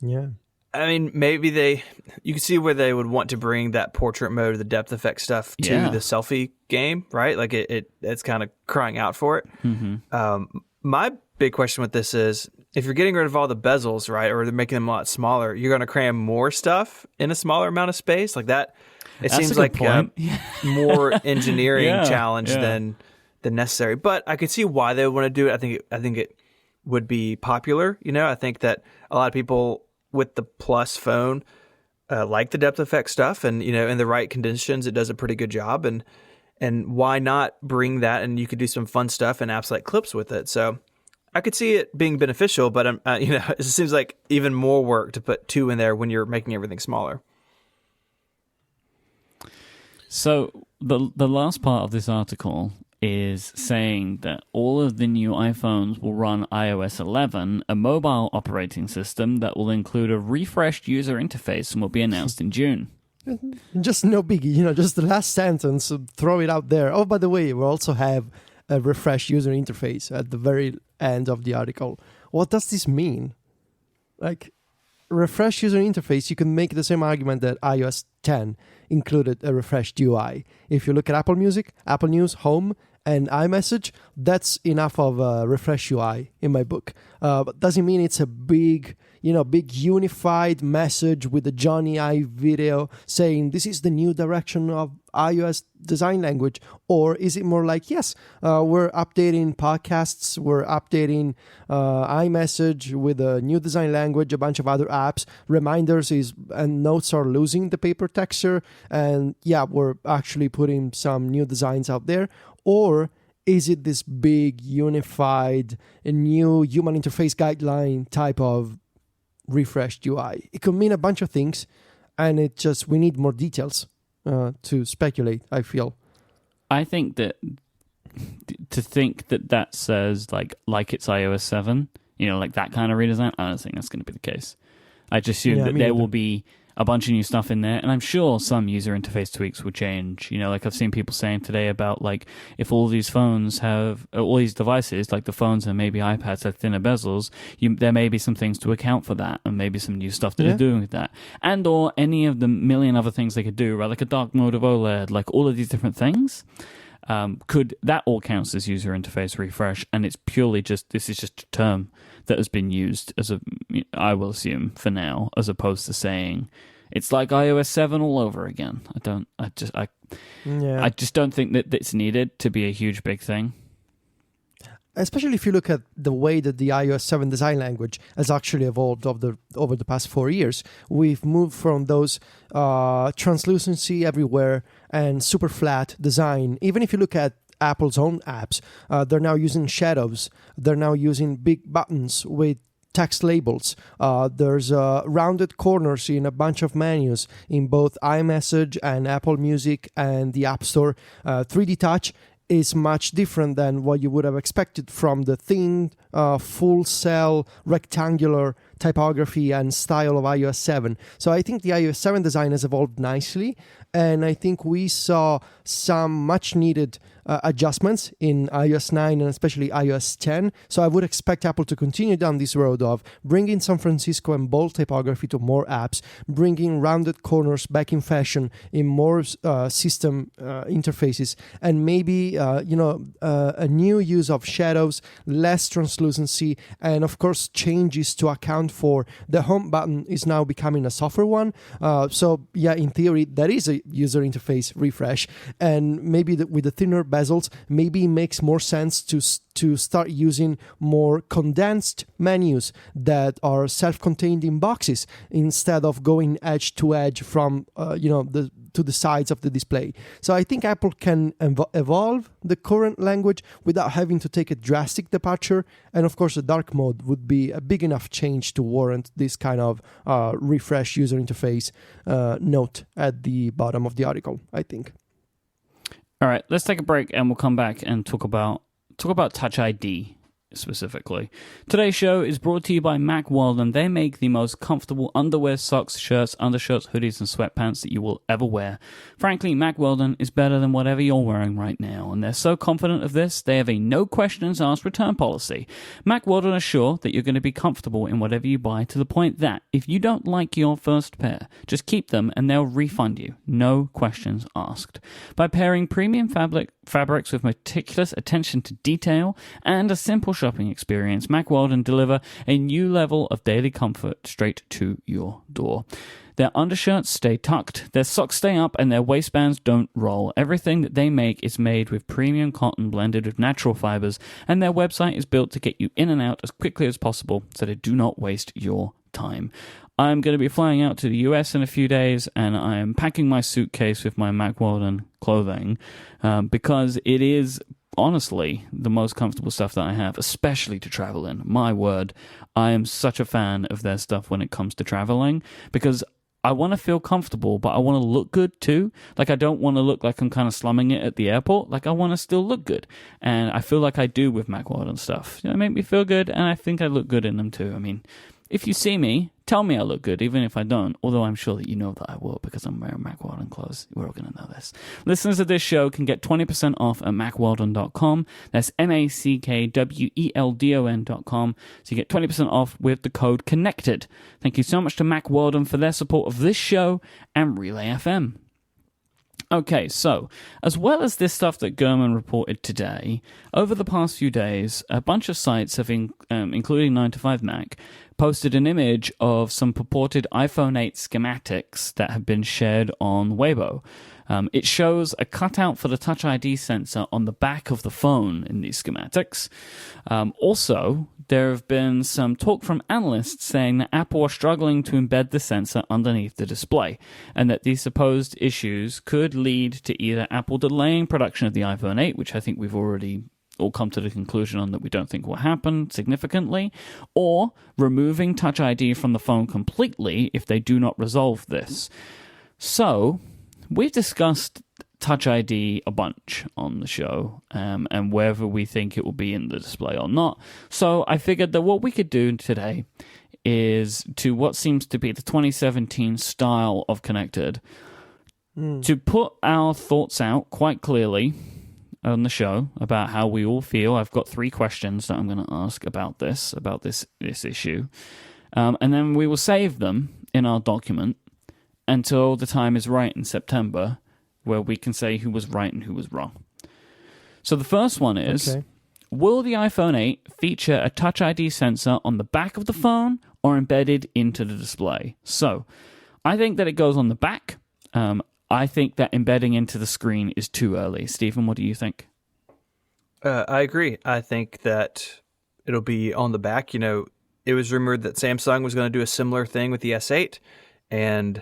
Yeah. I mean, maybe you can see where they would want to bring that portrait mode, the depth effect stuff to the selfie game, right? Like it's kind of crying out for it. Mm-hmm. My big question with this is, if you're getting rid of all the bezels, right, or they're making them a lot smaller, you're going to cram more stuff in a smaller amount of space like that. It seems like a more engineering challenge than necessary. But I could see why they would want to do it. I think it would be popular. I think that a lot of people with the Plus phone like the depth effect stuff, and in the right conditions it does a pretty good job, and And why not bring that, and you could do some fun stuff in apps like Clips with it. So I could see it being beneficial, but it seems like even more work to put 2 in there when you're making everything smaller. So the last part of this article is saying that all of the new iPhones will run iOS 11, a mobile operating system that will include a refreshed user interface and will be announced in June. Just no biggie, just the last sentence, throw it out there. Oh, by the way, we also have a refreshed user interface at the very end of the article. What does this mean? Like, refreshed user interface, you can make the same argument that iOS 10 included a refreshed UI. If you look at Apple Music, Apple News, Home, and iMessage, that's enough of a refresh UI in my book. But doesn't mean it's a big unified message with a Johnny Ive video saying this is the new direction of iOS design language. Or is it more like, yes, we're updating podcasts, we're updating iMessage with a new design language, a bunch of other apps, reminders and notes are losing the paper texture, and we're actually putting some new designs out there? Or is it this big, unified, new human interface guideline type of refreshed UI? It could mean a bunch of things, and we need more details to speculate, I feel. I think that that says like it's iOS 7, like that kind of redesign, I don't think that's going to be the case. I just assume that there will be a bunch of new stuff in there, and I'm sure some user interface tweaks will change. Like I've seen people saying today about like if all these phones have all these devices, like the phones and maybe iPads have thinner bezels, there may be some things to account for that, and maybe some new stuff that they're doing with that, and or any of the million other things they could do, right? Like a dark mode of OLED, like all of these different things. Could that all counts as user interface refresh? And it's purely this is just a term that has been used I will assume for now, as opposed to saying it's like iOS 7 all over again. I just don't think that it's needed to be a huge big thing. Especially if you look at the way that the iOS 7 design language has actually evolved over the past 4 years. We've moved from those translucency everywhere and super flat design. Even if you look at Apple's own apps, they're now using shadows. They're now using big buttons with text labels. There's rounded corners in a bunch of menus in both iMessage and Apple Music and the App Store. 3D Touch is much different than what you would have expected from the thin, full-cell, rectangular typography and style of iOS 7. So I think the iOS 7 design has evolved nicely, and I think we saw some much-needed adjustments in iOS 9 and especially iOS 10. So I would expect Apple to continue down this road of bringing San Francisco and bold typography to more apps, bringing rounded corners back in fashion in more system interfaces, and maybe a new use of shadows, less translucency, and of course changes to account for the home button is now becoming a software one. In theory, that is a user interface refresh, and maybe with the thinner bezels, maybe it makes more sense to start using more condensed menus that are self-contained in boxes instead of going edge to edge from to the sides of the display. So I think Apple can evolve the current language without having to take a drastic departure, and of course the dark mode would be a big enough change to warrant this kind of refresh user interface note at the bottom of the article, I think. All right, let's take a break and we'll come back and talk about Touch ID specifically. Today's show is brought to you by Mack Weldon. They make the most comfortable underwear, socks, shirts, undershirts, hoodies, and sweatpants that you will ever wear. Frankly, Mack Weldon is better than whatever you're wearing right now, and they're so confident of this, they have a no questions asked return policy. Mack Weldon are sure that you're going to be comfortable in whatever you buy, to the point that if you don't like your first pair, just keep them and they'll refund you. No questions asked. By pairing premium fabrics with meticulous attention to detail and a simple shopping experience, Mack Weldon deliver a new level of daily comfort straight to your door. Their undershirts stay tucked, their socks stay up, and their waistbands don't roll. Everything that they make is made with premium cotton blended with natural fibers, and their website is built to get you in and out as quickly as possible so they do not waste your time. I'm going to be flying out to the US in a few days, and I am packing my suitcase with my Mack Weldon clothing because it is honestly the most comfortable stuff that I have, especially to travel in. My word, I am such a fan of their stuff when it comes to traveling because I want to feel comfortable, but I want to look good too. Like, I don't want to look like I'm kind of slumming it at the airport. Like, I want to still look good. And I feel like I do with Mack Weldon stuff. They make me feel good, and I think I look good in them too. I mean, if you see me, tell me I look good, even if I don't. Although I'm sure that you know that I will because I'm wearing Mack Weldon clothes. We're all going to know this. Listeners of this show can get 20% off at MackWeldon.com. That's MackWeldon.com. So you get 20% off with the code CONNECTED. Thank you so much to Mack Weldon for their support of this show and Relay FM. Okay, so as well as this stuff that Gurman reported today, over the past few days, a bunch of sites have, including 9to5Mac, posted an image of some purported iPhone 8 schematics that have been shared on Weibo. It shows a cutout for the Touch ID sensor on the back of the phone in these schematics. Also, there have been some talk from analysts saying that Apple are struggling to embed the sensor underneath the display, and that these supposed issues could lead to either Apple delaying production of the iPhone 8, which I think we've already all come to the conclusion on that we don't think will happen significantly, or removing Touch ID from the phone completely if they do not resolve this. So, we've discussed Touch ID a bunch on the show, and whether we think it will be in the display or not. So I figured that what we could do today is, to what seems to be the 2017 style of Connected, to put our thoughts out quite clearly on the show about how we all feel. I've got 3 questions that I'm going to ask about this issue. And then we will save them in our document until the time is right in September, where we can say who was right and who was wrong. So the first one is, will the iPhone 8 feature a Touch ID sensor on the back of the phone or embedded into the display? So I think that it goes on the back. I think that embedding into the screen is too early. Stephen, what do you think? I agree. I think that it'll be on the back. You know, it was rumored that Samsung was going to do a similar thing with the S8, and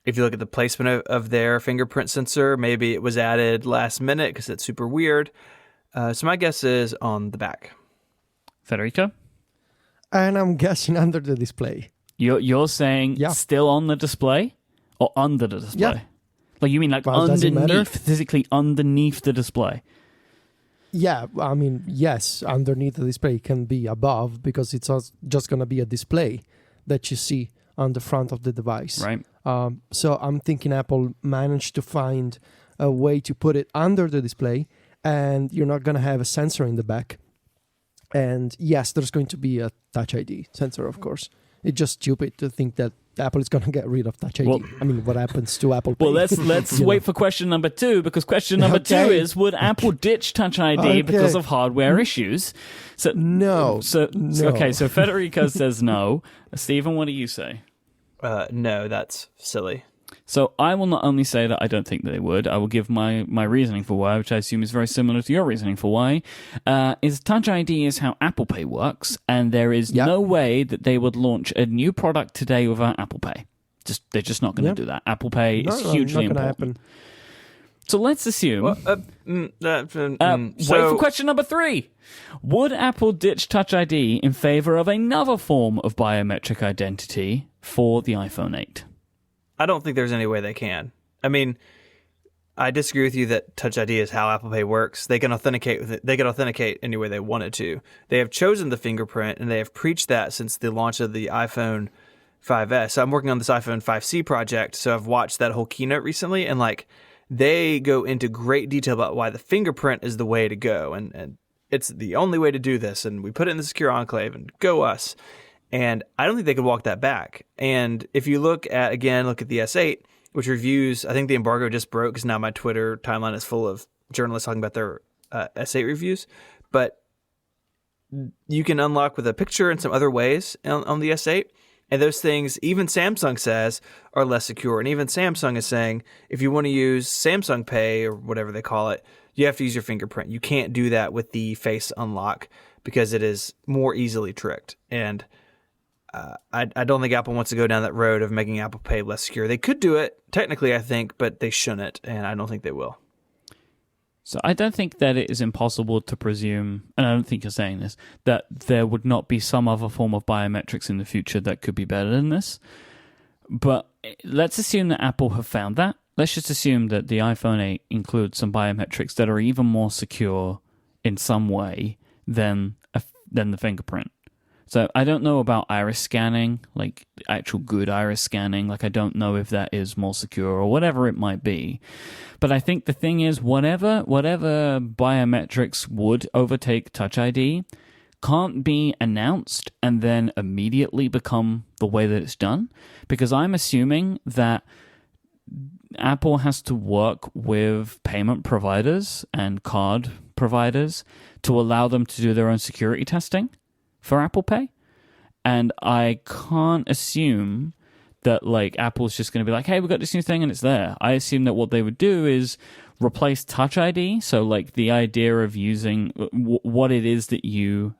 if you look at the placement of their fingerprint sensor, maybe it was added last minute because it's super weird. So my guess is on the back. Federico? And I'm guessing under the display. You're saying still on the display or under the display? Yeah. Like, you mean like underneath, physically underneath the display? Yeah, I mean, yes, underneath the display can be above because it's just going to be a display that you see on the front of the device. Right. So I'm thinking Apple managed to find a way to put it under the display, and you're not going to have a sensor in the back. And yes, there's going to be a Touch ID sensor, of course. It's just stupid to think that Apple is going to get rid of Touch ID. Well, I mean, what happens to Apple Pay? Well, let's wait for question number 2, because question number 2 is, would Apple ditch Touch ID because of hardware issues? So no. Okay, so Federico says no. Stephen, what do you say? No, that's silly. So I will not only say that I don't think that they would, I will give my reasoning for why, which I assume is very similar to your reasoning for why, is Touch ID is how Apple Pay works, and there is no way that they would launch a new product today without Apple Pay. They're just not going to do that. Apple Pay is hugely important. So let's assume... wait for question number 3. Would Apple ditch Touch ID in favor of another form of biometric identity for the iPhone 8? I don't think there's any way they can. I mean, I disagree with you that Touch ID is how Apple Pay works. They can authenticate with it. They can authenticate any way they wanted to. They have chosen the fingerprint, and they have preached that since the launch of the iPhone 5S. So I'm working on this iPhone 5C project, so I've watched that whole keynote recently, and they go into great detail about why the fingerprint is the way to go, and it's the only way to do this, and we put it in the secure enclave, and go us. And I don't think they could walk that back. And if you look at the S8, which reviews, I think the embargo just broke because now my Twitter timeline is full of journalists talking about their S8 reviews. But you can unlock with a picture and some other ways on the S8. And those things, even Samsung says, are less secure. And even Samsung is saying, if you want to use Samsung Pay or whatever they call it, you have to use your fingerprint. You can't do that with the face unlock because it is more easily tricked. And I don't think Apple wants to go down that road of making Apple Pay less secure. They could do it technically, I think, but they shouldn't, and I don't think they will. So I don't think that it is impossible to presume, and I don't think you're saying this, that there would not be some other form of biometrics in the future that could be better than this. But let's assume that Apple have found that. Let's just assume that the iPhone 8 includes some biometrics that are even more secure in some way than the fingerprint. So I don't know about iris scanning, like actual good iris scanning. Like I don't know if that is more secure or whatever it might be. But I think the thing is, whatever biometrics would overtake Touch ID can't be announced and then immediately become the way that it's done. Because I'm assuming that Apple has to work with payment providers and card providers to allow them to do their own security testing for Apple Pay. And I can't assume that like Apple's just going to be like, hey, we've got this new thing and it's there. I assume that what they would do is replace Touch ID. So like the idea of using what it is that you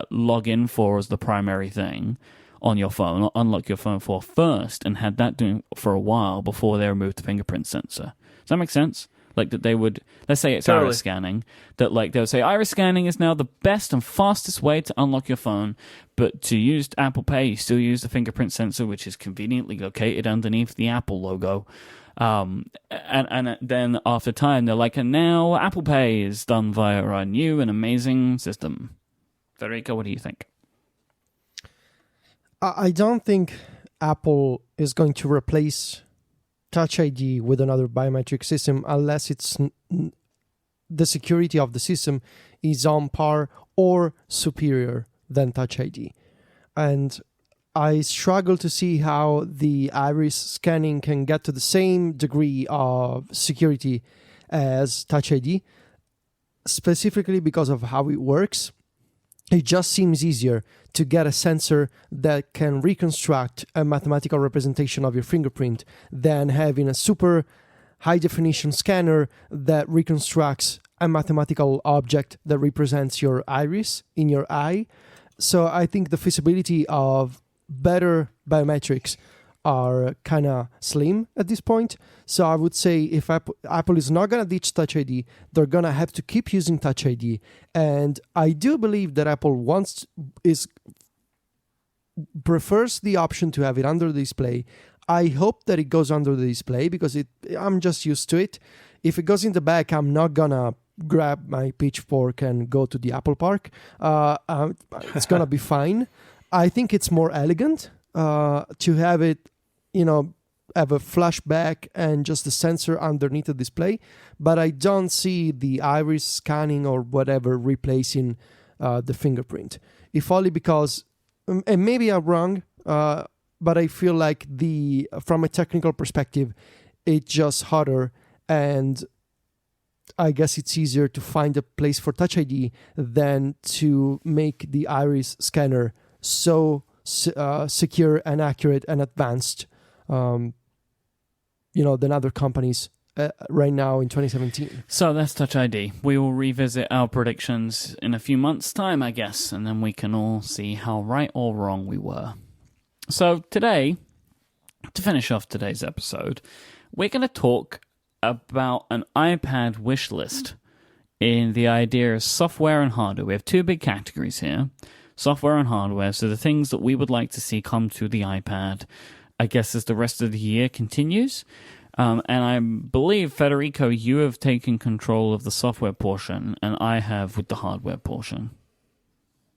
log in for as the primary thing on your phone, or unlock your phone for first, and had that doing for a while before they removed the fingerprint sensor. Does that make sense? Like that they would, let's say it's Totally. iris scanning, that like they'll say iris scanning is now the best and fastest way to unlock your phone, but to use Apple Pay, you still use the fingerprint sensor, which is conveniently located underneath the Apple logo. And then after time, they're like, and now Apple Pay is done via our new and amazing system. Federico, what do you think? I don't think Apple is going to replace Touch ID with another biometric system unless it's the security of the system is on par or superior than Touch ID. And I struggle to see how the iris scanning can get to the same degree of security as Touch ID, specifically because of how it works. It just seems easier to get a sensor that can reconstruct a mathematical representation of your fingerprint than having a super high definition scanner that reconstructs a mathematical object that represents your iris in your eye. So I think the feasibility of better biometrics are kind of slim at this point. So I would say if Apple is not going to ditch Touch ID, they're going to have to keep using Touch ID. And I do believe that Apple prefers the option to have it under the display. I hope that it goes under the display because I'm just used to it. If it goes in the back, I'm not going to grab my pitchfork and go to the Apple Park. It's going to be fine. I think it's more elegant to have it, have a flashback and just the sensor underneath the display. But I don't see the iris scanning or whatever replacing the fingerprint. If only because, and maybe I'm wrong, but I feel like from a technical perspective, it's just harder, and I guess it's easier to find a place for Touch ID than to make the iris scanner so secure and accurate and advanced, than other companies right now in 2017. So that's Touch ID. We will revisit our predictions in a few months' time, I guess, and then we can all see how right or wrong we were. So today, to finish off today's episode, we're going to talk about an iPad wish list in the idea of software and hardware. We have two big categories here. Software and hardware, so the things that we would like to see come to the iPad, I guess, as the rest of the year continues. And I believe, Federico, you have taken control of the software portion, and I have with the hardware portion.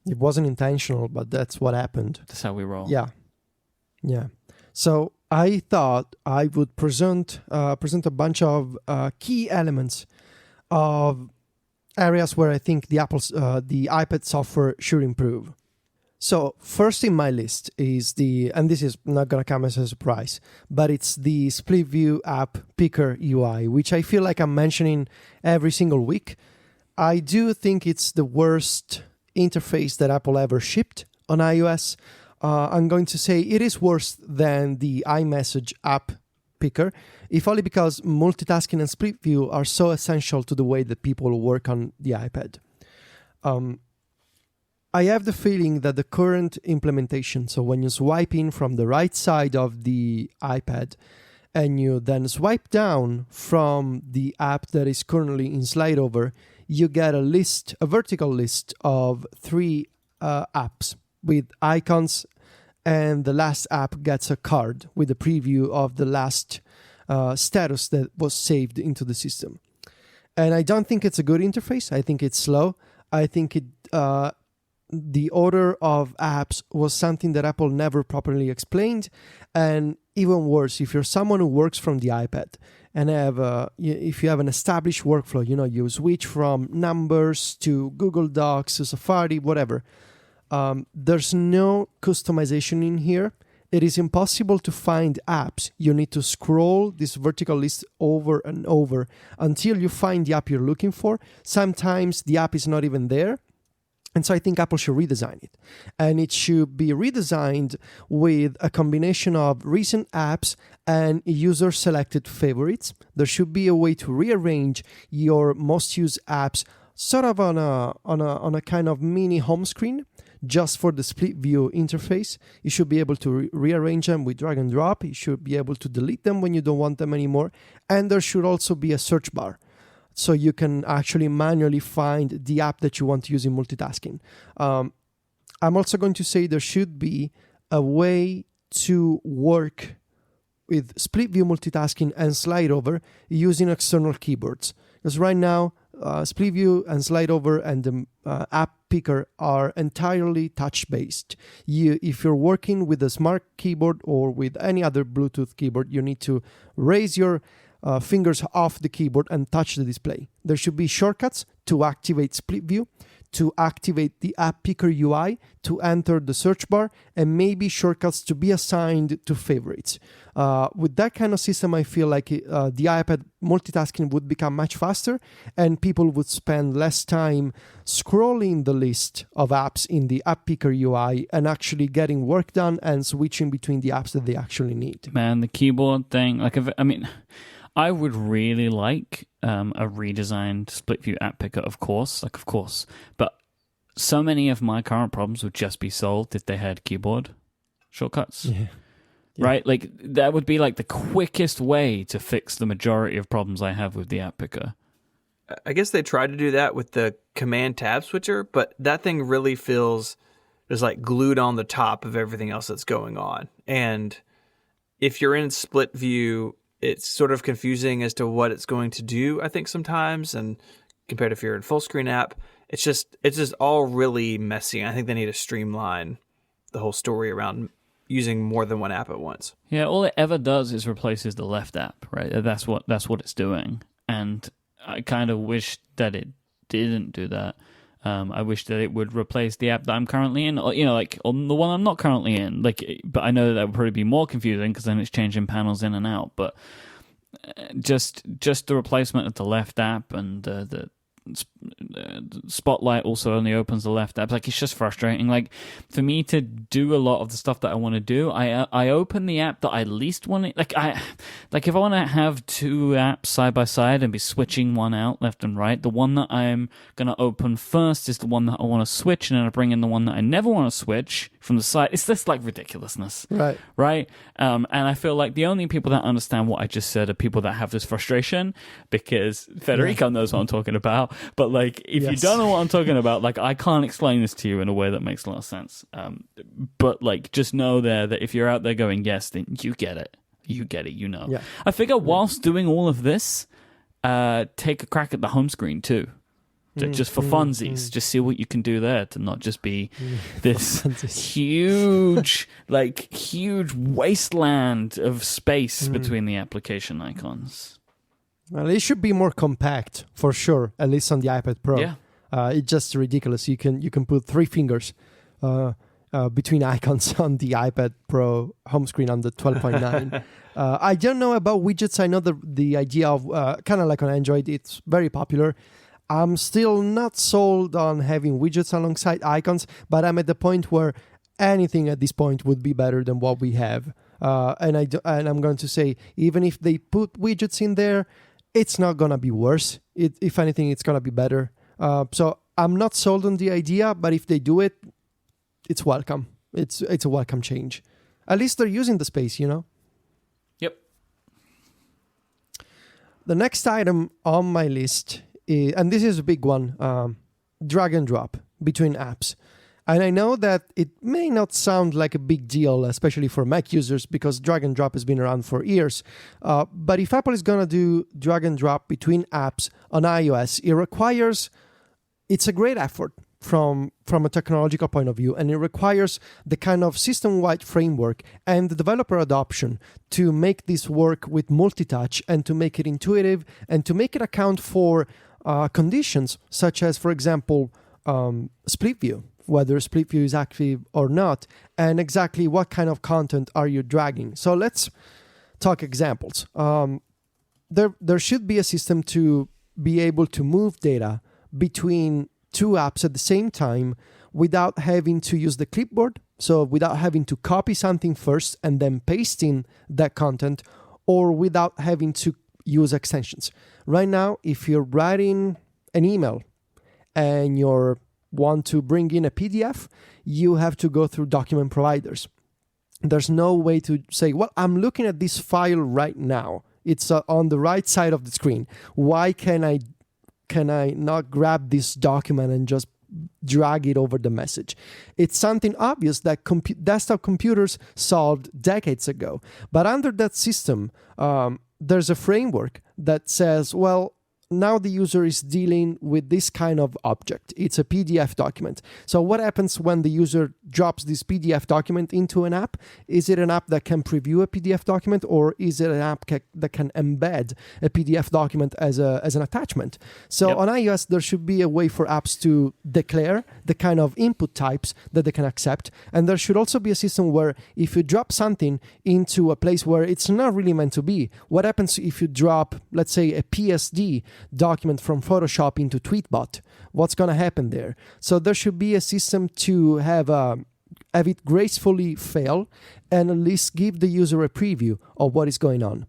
It wasn't intentional, but that's what happened. That's how we roll. Yeah. So I thought I would present a bunch of key elements of areas where I think the iPad software should improve. So first in my list is and this is not going to come as a surprise, but it's the Split View app picker UI, which I feel like I'm mentioning every single week. I do think it's the worst interface that Apple ever shipped on iOS. I'm going to say it is worse than the iMessage app picker, if only because multitasking and split view are so essential to the way that people work on the iPad. I have the feeling that the current implementation, so when you swipe in from the right side of the iPad and you then swipe down from the app that is currently in slide over, you get a vertical list of 3 apps with icons, and the last app gets a card with a preview of the last status that was saved into the system. And I don't think it's a good interface. I think it's slow. I think the order of apps was something that Apple never properly explained. And even worse, if you're someone who works from the iPad and if you have an established workflow, you switch from Numbers to Google Docs to Safari, whatever. There's no customization in here. It is impossible to find apps. You need to scroll this vertical list over and over until you find the app you're looking for. Sometimes the app is not even there. And so I think Apple should redesign it. And it should be redesigned with a combination of recent apps and user-selected favorites. There should be a way to rearrange your most used apps sort of on a kind of mini home screen, just for the split view interface. You should be able to rearrange them with drag and drop. You should be able to delete them when you don't want them anymore. And there should also be a search bar, so you can actually manually find the app that you want to use in multitasking. I'm also going to say there should be a way to work with split view multitasking and slide over using external keyboards. Because right now, split view and slide over and the app picker are entirely touch-based. If you're working with a smart keyboard or with any other Bluetooth keyboard, you need to raise your fingers off the keyboard and touch the display. There should be shortcuts to activate split view, to activate the app picker UI, to enter the search bar, and maybe shortcuts to be assigned to favorites. With that kind of system, I feel like the iPad multitasking would become much faster, and people would spend less time scrolling the list of apps in the app picker UI and actually getting work done and switching between the apps that they actually need. Man, the keyboard thing, I would really like a redesigned split view app picker, of course. But so many of my current problems would just be solved if they had keyboard shortcuts. Yeah. Right? Like, that would be like the quickest way to fix the majority of problems I have with the app picker. I guess they tried to do that with the command tab switcher, but that thing really feels just like glued on the top of everything else that's going on. And if you're in split view, it's sort of confusing as to what it's going to do, I think, sometimes. And compared to if you're in full screen app, it's just all really messy. I think they need to streamline the whole story around using more than one app at once. Yeah, all it ever does is replaces the left app, right? That's what it's doing. And I kind of wish that it didn't do that. I wish that it would replace the app that I'm currently in, or, like on the one I'm not currently in. But I know that would probably be more confusing because then it's changing panels in and out. But just the replacement of the left app and the Spotlight also only opens the left app. It's just frustrating. For me to do a lot of the stuff that I want to do, I open the app that I least want to. If I want to have 2 apps side by side and be switching one out left and right, the one that I'm gonna open first is the one that I want to switch, and then I bring in the one that I never want to switch from the side. It's just ridiculousness, right? And I feel like the only people that understand what I just said are people that have this frustration, because Federico knows what I'm talking about. But if you don't know what I'm talking about, I can't explain this to you in a way that makes a lot of sense. But just know that if you're out there going yes, then you get it. Yeah. I figure whilst doing all of this, take a crack at the home screen too. Just for funsies, just see what you can do there to not just be this huge wasteland of space between the application icons. Well, it should be more compact for sure, at least on the iPad Pro. Yeah. It's just ridiculous. You can put 3 fingers between icons on the iPad Pro home screen on the 12.9. I don't know about widgets. I know the idea of kind of like on Android, it's very popular. I'm still not sold on having widgets alongside icons, but I'm at the point where anything at this point would be better than what we have. And I'm going to say, even if they put widgets in there, it's not going to be worse. If anything, it's going to be better. So I'm not sold on the idea, but if they do it, it's welcome. It's a welcome change. At least they're using the space, you know? Yep. The next item on my list is, and this is a big one, drag and drop between apps. And I know that it may not sound like a big deal, especially for Mac users, because drag and drop has been around for years. But if Apple is going to do drag and drop between apps on iOS, it's a great effort from a technological point of view, and it requires the kind of system-wide framework and the developer adoption to make this work with multi-touch and to make it intuitive and to make it account for conditions such as, for example, split view, whether split view is active or not, and exactly what kind of content are you dragging. So let's talk examples. There should be a system to be able to move data between two apps at the same time without having to use the clipboard, so without having to copy something first and then paste in that content, or without having to use extensions. Right now, if you're writing an email and you want to bring in a PDF, you have to go through document providers. There's no way to say, well, I'm looking at this file right now. It's on the right side of the screen. Why can I not grab this document and just drag it over the message? It's something obvious that desktop computers solved decades ago. But under that system, there's a framework that says, well, now the user is dealing with this kind of object. It's a PDF document. So what happens when the user drops this PDF document into an app? Is it an app that can preview a PDF document, or is it an app that can embed a PDF document as an attachment? So on iOS, there should be a way for apps to declare the kind of input types that they can accept. And there should also be a system where if you drop something into a place where it's not really meant to be, what happens if you drop, let's say, a PSD document from Photoshop into Tweetbot? What's going to happen there? So there should be a system to have it gracefully fail and at least give the user a preview of what is going on.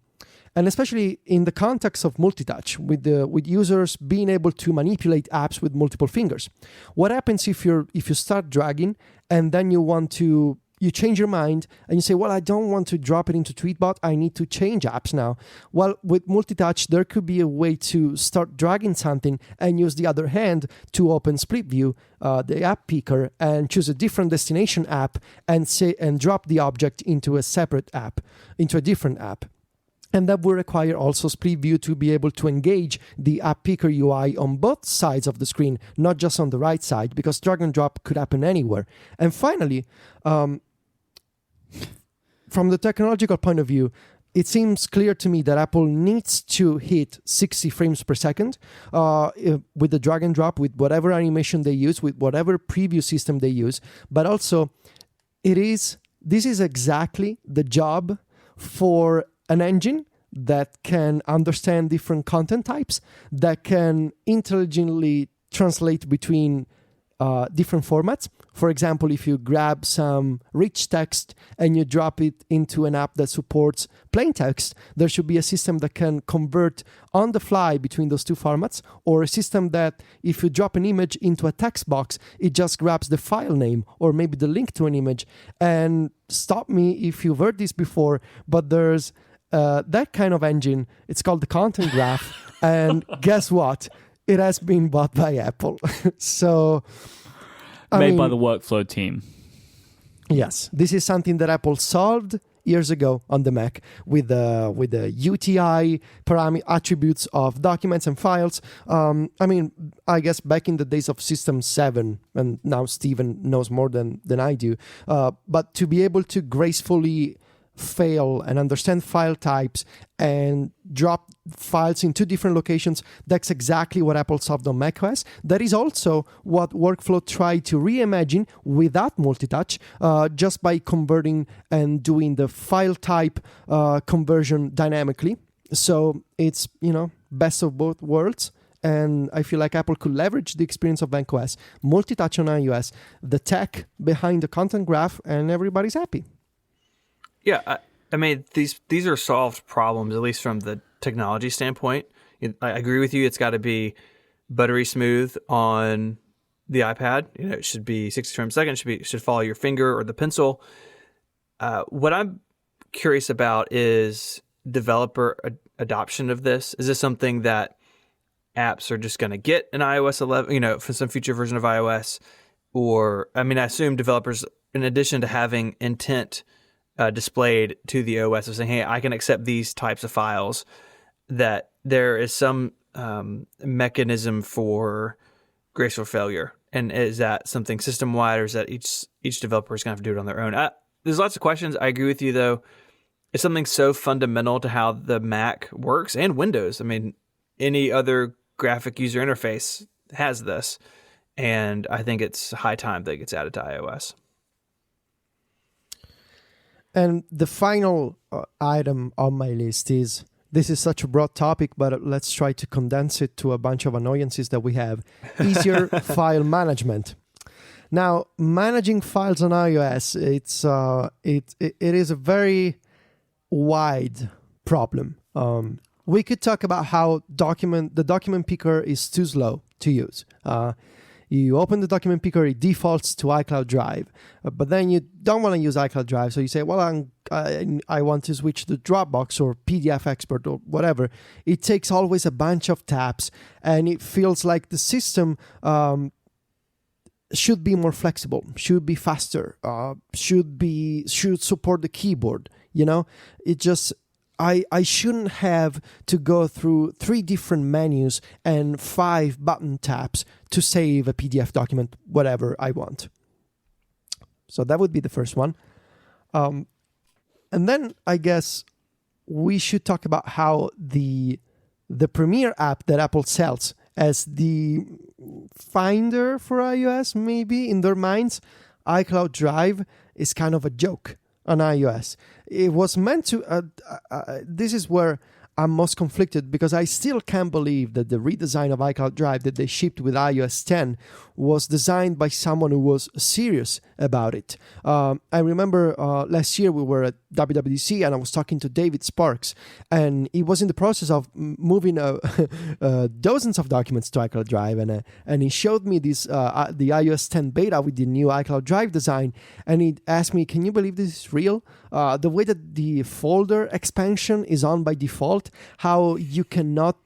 And especially in the context of multi-touch, with users being able to manipulate apps with multiple fingers. What happens if you start dragging and then you change your mind and you say, well, I don't want to drop it into Tweetbot. I need to change apps now. Well, with multi-touch, there could be a way to start dragging something and use the other hand to open split view, the app picker, and choose a different destination app and drop the object into a separate app, into a different app. And that will require also split view to be able to engage the app picker UI on both sides of the screen, not just on the right side, because drag and drop could happen anywhere. And finally, from the technological point of view, it seems clear to me that Apple needs to hit 60 frames per second with the drag and drop, with whatever animation they use, with whatever preview system they use. But also, this is exactly the job for an engine that can understand different content types, that can intelligently translate between different formats. For example, if you grab some rich text and you drop it into an app that supports plain text, there should be a system that can convert on the fly between those two formats, or a system that if you drop an image into a text box, it just grabs the file name or maybe the link to an image. And stop me if you've heard this before, but there's that kind of engine. It's called the content graph. And guess what? It has been bought by Apple. So... Made by the workflow team. Yes, this is something that Apple solved years ago on the Mac with the UTI attributes of documents and files. I guess back in the days of System 7, and now Steven knows more than I do, but to be able to gracefully fail and understand file types and drop files in two different locations, that's exactly what Apple solved on macOS. That is also what Workflow tried to reimagine without multi-touch, just by converting and doing the file type conversion dynamically. So it's, best of both worlds. And I feel like Apple could leverage the experience of macOS, multi-touch on iOS, the tech behind the content graph, and everybody's happy. Yeah, these are solved problems, at least from the technology standpoint. I agree with you. It's got to be buttery smooth on the iPad. It should be 60 frames a second. It should follow your finger or the pencil. What I'm curious about is developer adoption of this. Is this something that apps are just going to get in iOS 11, for some future version of iOS? Or, I assume developers, in addition to having intent displayed to the OS of saying, hey, I can accept these types of files, that there is some mechanism for graceful failure. And is that something system-wide, or is that each developer is going to have to do it on their own? There's lots of questions. I agree with you, though. It's something so fundamental to how the Mac works and Windows. Any other graphic user interface has this. And I think it's high time that it gets added to iOS. And the final item on my list is, this is such a broad topic, but let's try to condense it to a bunch of annoyances that we have. Easier file management. Now, managing files on iOS, it is a very wide problem. We could talk about how the document picker is too slow to use. You open the document picker, it defaults to iCloud Drive, but then you don't want to use iCloud Drive, so you say, well, I want to switch to Dropbox or PDF Expert or whatever. It takes always a bunch of taps, and it feels like the system should be more flexible, should be faster, should support the keyboard. It just, I shouldn't have to go through 3 different menus and 5 button taps to save a PDF document, whatever I want. So that would be the first one. And then I guess we should talk about how the Premiere app that Apple sells as the Finder for iOS, maybe in their minds, iCloud Drive is kind of a joke on iOS. It was meant to, this is where I'm most conflicted, because I still can't believe that the redesign of iCloud Drive that they shipped with iOS 10 was designed by someone who was serious about it. I remember last year we were at WWDC and I was talking to David Sparks, and he was in the process of moving dozens of documents to iCloud Drive, and he showed me this the iOS 10 beta with the new iCloud Drive design, and he asked me, can you believe this is real? The way that the folder expansion is on by default, how you cannot,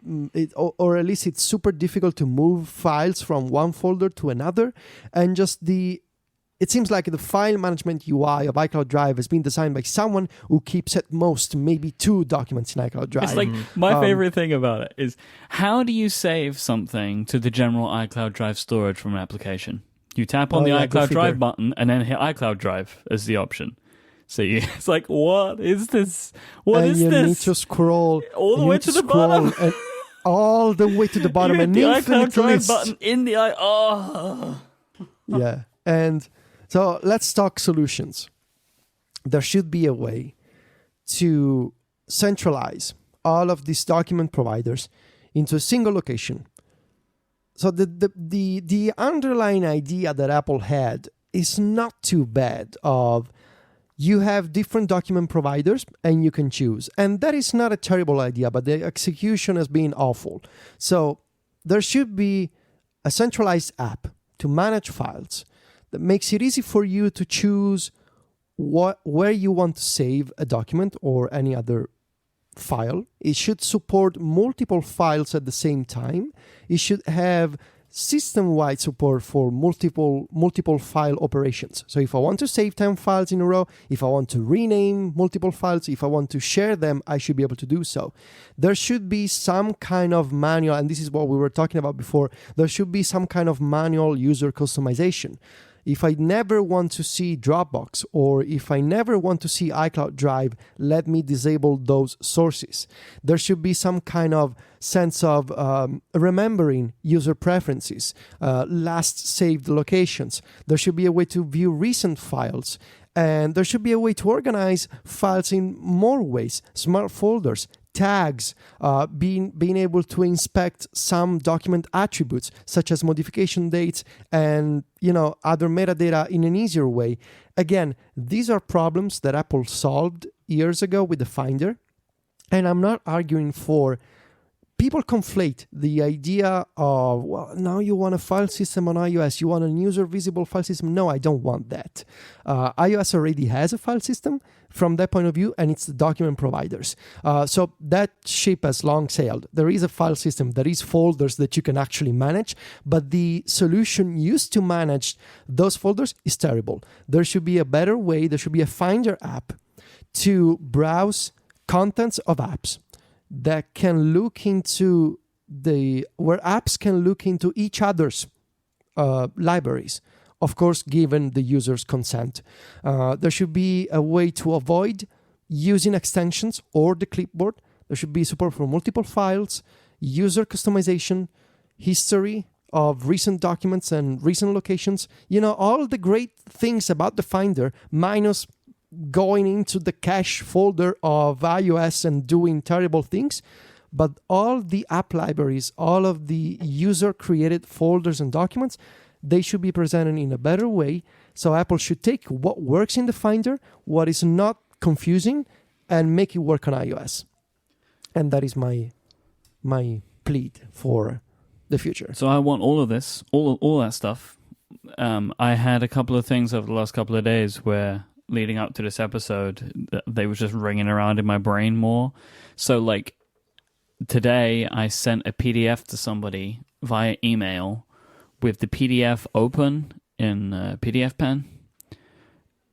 or at least it's super difficult to move files from one folder to another, and just it seems like the file management UI of iCloud Drive has been designed by someone who keeps at most maybe 2 documents in iCloud Drive. It's like my favorite thing about it is, how do you save something to the general iCloud Drive storage from an application? You tap on the iCloud Drive button and then hit iCloud Drive as the option. So it's like, what is this? What is this? You need to scroll all the way to the bottom. And all the way to the bottom. You hit and the iCloud Drive list. button in the Yeah. And so let's talk solutions. There should be a way to centralize all of these document providers into a single location. So the underlying idea that Apple had is not too bad. You have different document providers and you can choose. And that is not a terrible idea, but the execution has been awful. So there should be a centralized app to manage files that makes it easy for you to choose where you want to save a document or any other file. It should support multiple files at the same time. It should have system-wide support for multiple file operations. So if I want to save 10 files in a row, if I want to rename multiple files, if I want to share them, I should be able to do so. There should be some kind of manual, and this is what we were talking about before, there should be some kind of manual user customization. If I never want to see Dropbox, or if I never want to see iCloud Drive, let me disable those sources. There should be some kind of sense of remembering user preferences, last saved locations. There should be a way to view recent files. And there should be a way to organize files in more ways, smart folders, tags, being able to inspect some document attributes such as modification dates and other metadata in an easier way. Again, these are problems that Apple solved years ago with the Finder, and I'm not arguing for people conflate the idea of, well, now you want a file system on iOS, you want a user visible file system. No, I don't want that. iOS already has a file system from that point of view, and it's the document providers. So that ship has long sailed. There is a file system, there is folders that you can actually manage, but the solution used to manage those folders is terrible. There should be a better way, there should be a Finder app to browse contents of apps that can look into where apps can look into each other's libraries, of course, given the user's consent. There should be a way to avoid using extensions or the clipboard. There should be support for multiple files, user customization, history of recent documents and recent locations. All the great things about the Finder, minus going into the cache folder of iOS and doing terrible things, but all the app libraries, all of the user-created folders and documents, they should be presented in a better way. So Apple should take what works in the Finder, what is not confusing, and make it work on iOS. And that is my plea for the future. So I want all of this, all that stuff. I had a couple of things over the last couple of days where, leading up to this episode, they were just ringing around in my brain more. So, like, today I sent a PDF to somebody via email with the PDF open in PDF Pen,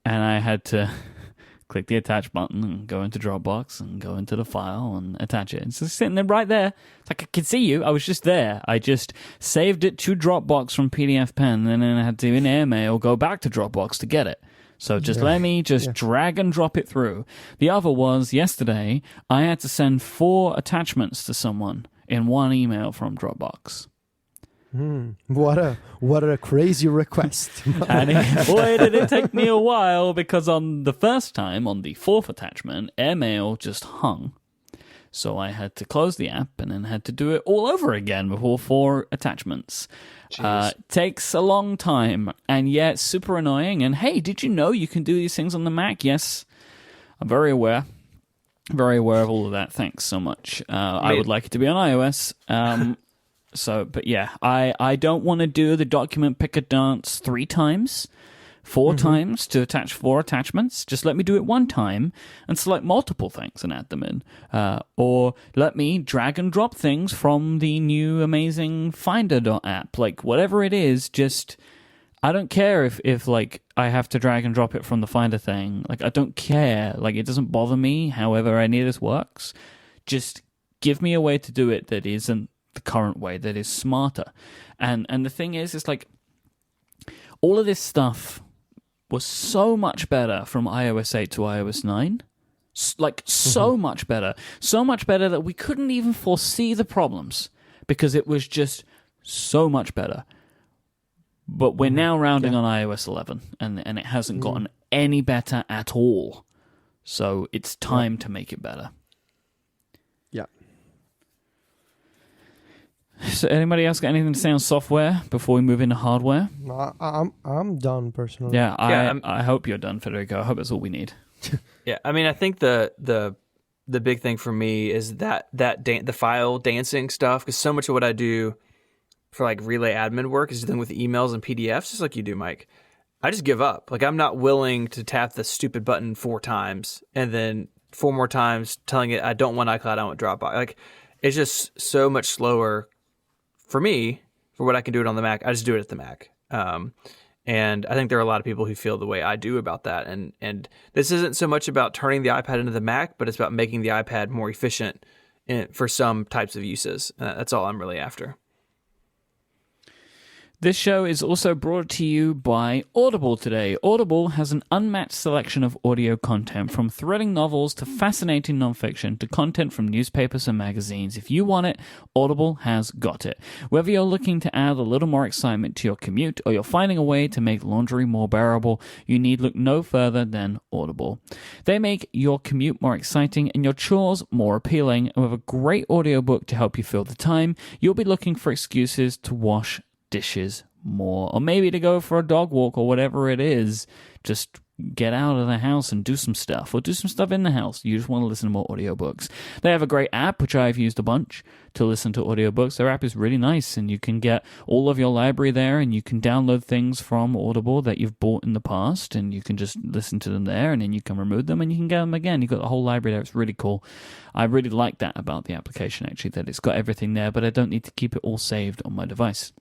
and I had to click the attach button and go into Dropbox and go into the file and attach it. It's just sitting there right there. It's like I could see you. I was just there. I just saved it to Dropbox from PDF Pen, and then I had to, in AirMail, go back to Dropbox to get it. So just let me drag and drop it through. The other was, yesterday, I had to send 4 attachments to someone in one email from Dropbox. What a crazy request. And boy, did it take me a while, because on the first time, on the 4th attachment, AirMail just hung. So I had to close the app and then had to do it all over again with all 4 attachments. Takes a long time, and yet super annoying. And hey, did you know you can do these things on the Mac? Yes, I'm very aware of all of that. Thanks so much. I would like it to be on iOS. But yeah, I don't want to do the document picker dance 3 times. 4 times to attach 4 attachments. Just let me do it one time and select multiple things and add them in. Or let me drag and drop things from the new amazing Finder app. Like, whatever it is, just, I don't care if like, I have to drag and drop it from the Finder thing. Like, I don't care. Like, it doesn't bother me however any of this works. Just give me a way to do it that isn't the current way, that is smarter. And the thing is, it's like, all of this stuff was so much better from iOS 8 to iOS 9. So much better. So much better that we couldn't even foresee the problems, because it was just so much better. But we're now rounding on iOS 11, and it hasn't gotten any better at all. So it's time to make it better. Yeah. So anybody else got anything to say on software before we move into hardware? I'm done personally. Yeah, I hope you're done, Federico. I hope that's all we need. Yeah, I mean, I think the big thing for me is the file dancing stuff, because so much of what I do for like Relay admin work is dealing with emails and PDFs, just like you do, Mike. I just give up. Like, I'm not willing to tap the stupid button 4 times and then 4 more times telling it I don't want iCloud, I want Dropbox. Like, it's just so much slower for me, for what I can do it on the Mac. I just do it at the Mac. And I think there are a lot of people who feel the way I do about that. And this isn't so much about turning the iPad into the Mac, but it's about making the iPad more efficient for some types of uses. That's all I'm really after. This show is also brought to you by Audible today. Audible has an unmatched selection of audio content, from thrilling novels to fascinating nonfiction to content from newspapers and magazines. If you want it, Audible has got it. Whether you're looking to add a little more excitement to your commute or you're finding a way to make laundry more bearable, you need look no further than Audible. They make your commute more exciting and your chores more appealing, and with a great audiobook to help you fill the time, you'll be looking for excuses to wash dishes more, or maybe to go for a dog walk, or whatever it is. Just get out of the house and do some stuff, or do some stuff in the house. You just want to listen to more audiobooks. They have a great app, which I've used a bunch to listen to audiobooks. Their app is really nice, and you can get all of your library there, and you can download things from Audible that you've bought in the past, and you can just listen to them there, and then you can remove them, and you can get them again. You've got the whole library there. It's really cool. I really like that about the application, actually, that it's got everything there, but I don't need to keep it all saved on my device.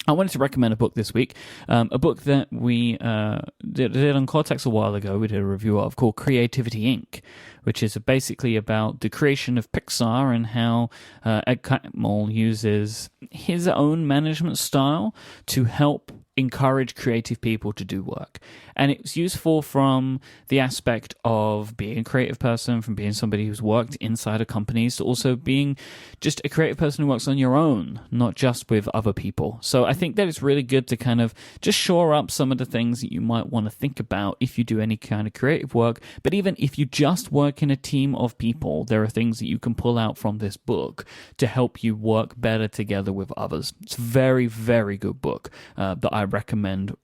I wanted to recommend a book this week, a book that we did on Cortex a while ago. We did a review of, called Creativity Inc., which is basically about the creation of Pixar and how Ed Catmull uses his own management style to help encourage creative people to do work. And it's useful from the aspect of being a creative person, from being somebody who's worked inside of companies, to also being just a creative person who works on your own, not just with other people. So I think that it's really good to kind of just shore up some of the things that you might want to think about if you do any kind of creative work. But even if you just work in a team of people, there are things that you can pull out from this book to help you work better together with others. It's a very, very good book that I recommend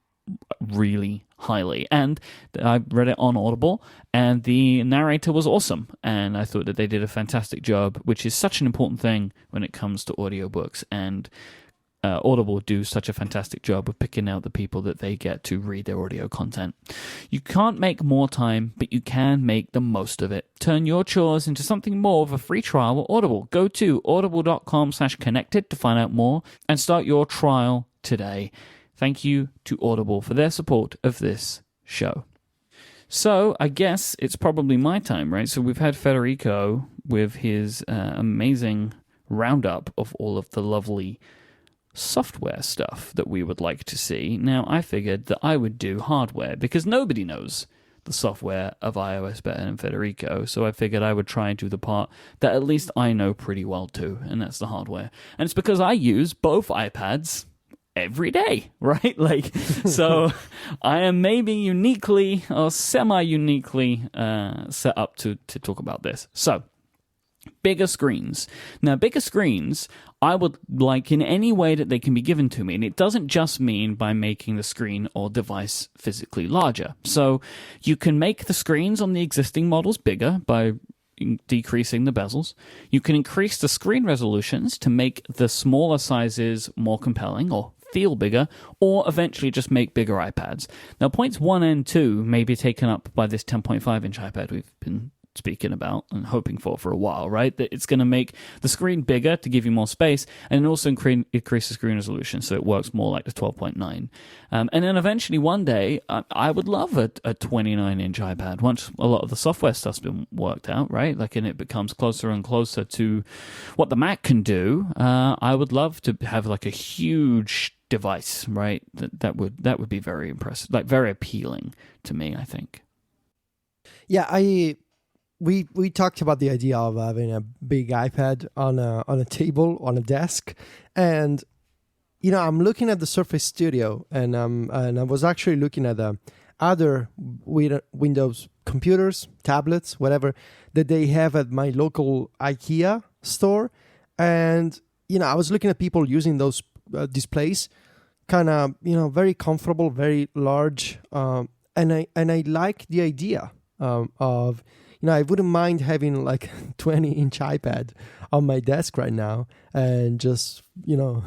really highly. And I read it on Audible, and the narrator was awesome. And I thought that they did a fantastic job, which is such an important thing when it comes to audiobooks. And Audible do such a fantastic job of picking out the people that they get to read their audio content. You can't make more time, but you can make the most of it. Turn your chores into something more with a free trial with Audible. Go to audible.com/connected to find out more and start your trial today. Thank you to Audible for their support of this show. So I guess it's probably my time, right? So we've had Federico with his amazing roundup of all of the lovely software stuff that we would like to see. Now, I figured that I would do hardware, because nobody knows the software of iOS better than Federico, so I figured I would try and do the part that at least I know pretty well too, and that's the hardware. And it's because I use both iPads every day, right? Like, so I am maybe uniquely or semi-uniquely set up to talk about this. So, bigger screens. Now, bigger screens, I would like in any way that they can be given to me. And it doesn't just mean by making the screen or device physically larger. So you can make the screens on the existing models bigger by decreasing the bezels. You can increase the screen resolutions to make the smaller sizes more compelling or feel bigger, or eventually just make bigger iPads. Now, points 1 and 2 may be taken up by this 10.5-inch iPad we've been speaking about and hoping for a while, right? That it's going to make the screen bigger to give you more space, and also increase the screen resolution so it works more like the 12.9. And then eventually one day, I would love a 29-inch iPad once a lot of the software stuff's been worked out, right? Like, and it becomes closer and closer to what the Mac can do. I would love to have like a huge device, right? That would be very impressive, like very appealing to me, I think. Yeah, We talked about the idea of having a big iPad on a table, on a desk, and I'm looking at the Surface Studio, and I was actually looking at other Windows computers, tablets, whatever that they have at my local IKEA store, and I was looking at people using those displays, kind of very comfortable, very large, and I like the idea of. I wouldn't mind having like a 20-inch iPad on my desk right now and just,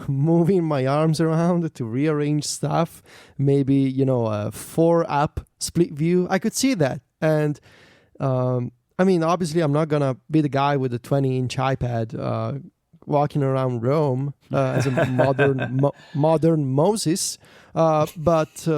moving my arms around to rearrange stuff. Maybe, a 4-app split view. I could see that. And, obviously I'm not going to be the guy with a 20-inch iPad walking around Rome as a modern Moses. But...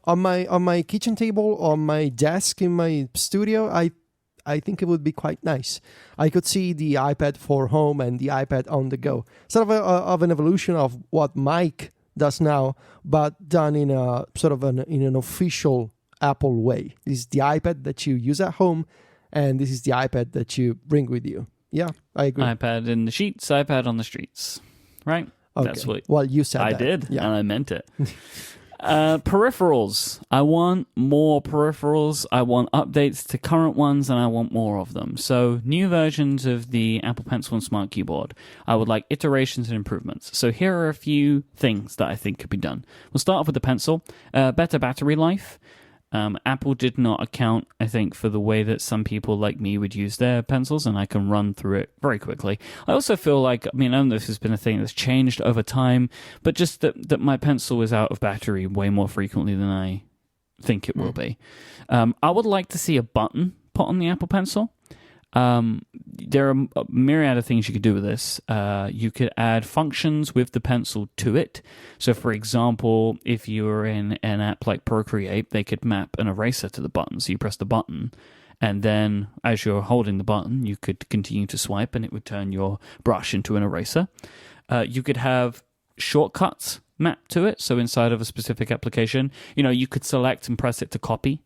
on my kitchen table, on my desk in my studio, I think it would be quite nice. I could see the iPad for home and the iPad on the go. Sort of an evolution of what Myke does now, but done in a sort of in an official Apple way. This is the iPad that you use at home, and this is the iPad that you bring with you. Yeah, I agree. iPad in the sheets, iPad on the streets, right? Okay. That's what you said. I that. did, yeah. and I meant it. Peripherals. I want more peripherals. I want updates to current ones, and I want more of them. So new versions of the Apple Pencil and Smart Keyboard. I would like iterations and improvements. So here are a few things that I think could be done. We'll start off with the Pencil. Better battery life. Apple did not account, I think, for the way that some people like me would use their pencils, and I can run through it very quickly. I also feel like, I don't know if this has been a thing that's changed over time, but just that my pencil is out of battery way more frequently than I think it will be. I would like to see a button put on the Apple Pencil. There are a myriad of things you could do with this. You could add functions with the pencil to it. So, for example, if you were in an app like Procreate, they could map an eraser to the button. So you press the button, and then as you're holding the button, you could continue to swipe, and it would turn your brush into an eraser. You could have shortcuts mapped to it. So inside of a specific application, you could select and press it to copy.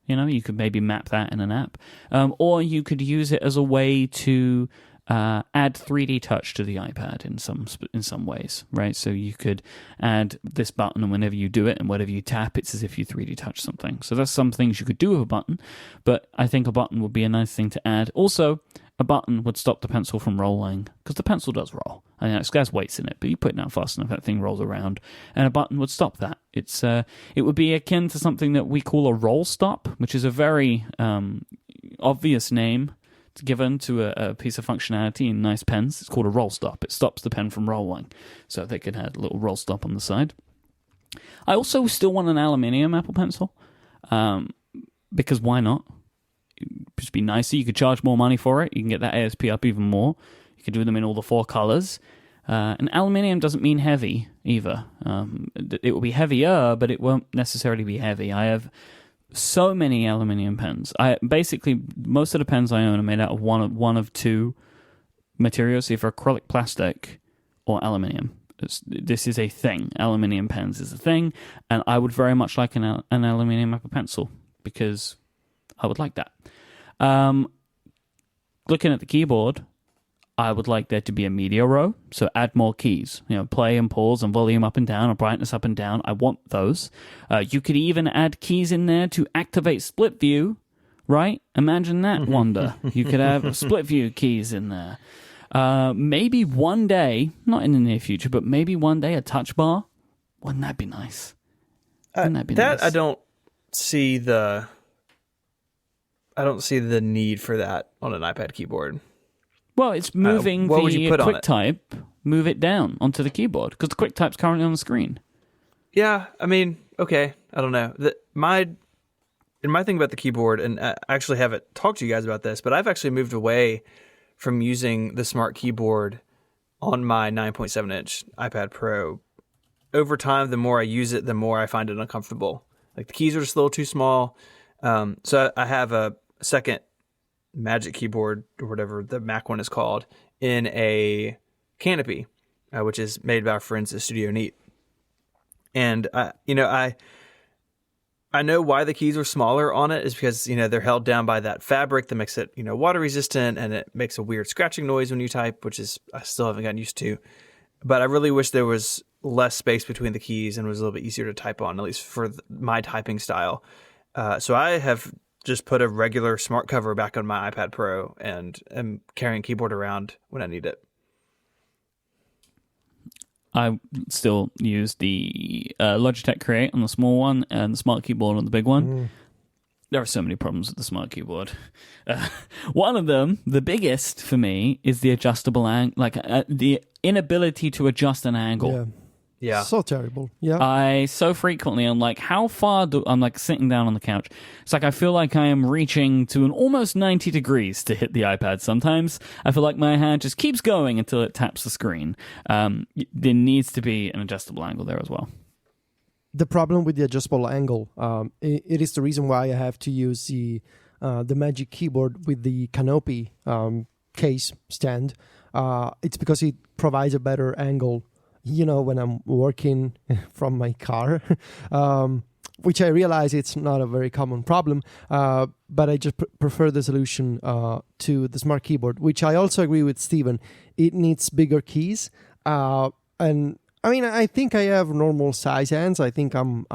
You could maybe map that in an app. Or you could use it as a way to add 3D touch to the iPad in some ways, right? So you could add this button, and whenever you do it and whenever you tap, it's as if you 3D touch something. So that's some things you could do with a button, but I think a button would be a nice thing to add. Also, a button would stop the pencil from rolling, because the pencil does roll. It has weights in it, but you put it down fast enough, that thing rolls around, and a button would stop that. It would be akin to something that we call a roll stop, which is a very obvious name given to a piece of functionality in nice pens. It's called a roll stop. It stops the pen from rolling, so they could add a little roll stop on the side. I also still want an aluminium Apple Pencil, because why not? It'd just be nicer. You could charge more money for it. You can get that ASP up even more. You could do them in all the 4 colors. And aluminium doesn't mean heavy either. It will be heavier, but it won't necessarily be heavy. I have so many aluminium pens. Basically, most of the pens I own are made out of one of 2 materials, either acrylic plastic or aluminium. This is a thing. Aluminium pens is a thing, and I would very much like an aluminium Apple Pencil, because I would like that. Looking at the keyboard, I would like there to be a media row, so add more keys. Play and pause and volume up and down, or brightness up and down. I want those. You could even add keys in there to activate split view, right? Imagine that wonder. You could have split view keys in there. Maybe one day, not in the near future, but maybe one day a touch bar. Wouldn't that be nice? Wouldn't that be nice? I don't see the need for that on an iPad keyboard. Well, it's moving what would you put on it? QuickType, move it down onto the keyboard, because the QuickType's currently on the screen. Yeah, okay, I don't know. My thing about the keyboard, and I actually haven't talked to you guys about this, but I've actually moved away from using the Smart Keyboard on my 9.7-inch iPad Pro. Over time, the more I use it, the more I find it uncomfortable. Like, the keys are just a little too small. So I have a second Magic Keyboard, or whatever the Mac one is called, in a canopy, which is made by our friends at Studio Neat. And I know why the keys are smaller on it is because they're held down by that fabric that makes it water resistant, and it makes a weird scratching noise when you type, which is I still haven't gotten used to. But I really wish there was less space between the keys and was a little bit easier to type on, at least for my typing style. So I have just put a regular smart cover back on my iPad Pro and am carrying keyboard around when I need it. I still use the Logitech Create on the small one and the Smart Keyboard on the big one. There are so many problems with the Smart Keyboard. One of them, the biggest for me, is the adjustable the inability to adjust an angle. Yeah. So terrible. Yeah. I so frequently I'm like, how far I'm like sitting down on the couch. It's like I feel like I am reaching to an almost 90 degrees to hit the iPad. Sometimes I feel like my hand just keeps going until it taps the screen. There needs to be an adjustable angle there as well. The problem with the adjustable angle, it is the reason why I have to use the Magic Keyboard with the canopy case stand. It's because it provides a better angle when I'm working from my car, which I realize it's not a very common problem, but I just prefer the solution to the Smart Keyboard, which I also agree with Steven. It needs bigger keys. And I think I have normal size hands. I think I'm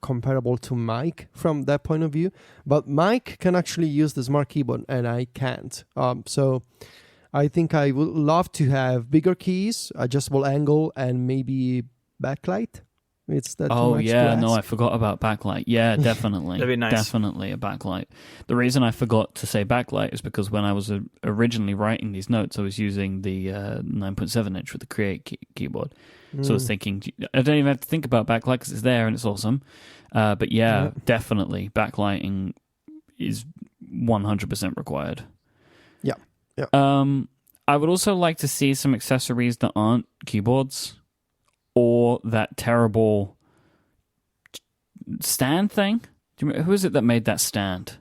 comparable to Myke from that point of view, but Myke can actually use the Smart Keyboard and I can't. So I think I would love to have bigger keys, adjustable angle, and maybe backlight. It's that too Oh much yeah, to no, I ask? forgot about backlight. Yeah, definitely. That'd be nice. Definitely a backlight. The reason I forgot to say backlight is because when I was originally writing these notes, I was using the 9.7 inch with the Create keyboard. So I was thinking, I don't even have to think about backlight because it's there and it's awesome. But yeah, definitely backlighting is 100% required. Yeah. I would also like to see some accessories that aren't keyboards or that terrible stand thing. Do you remember, who is it that made that stand?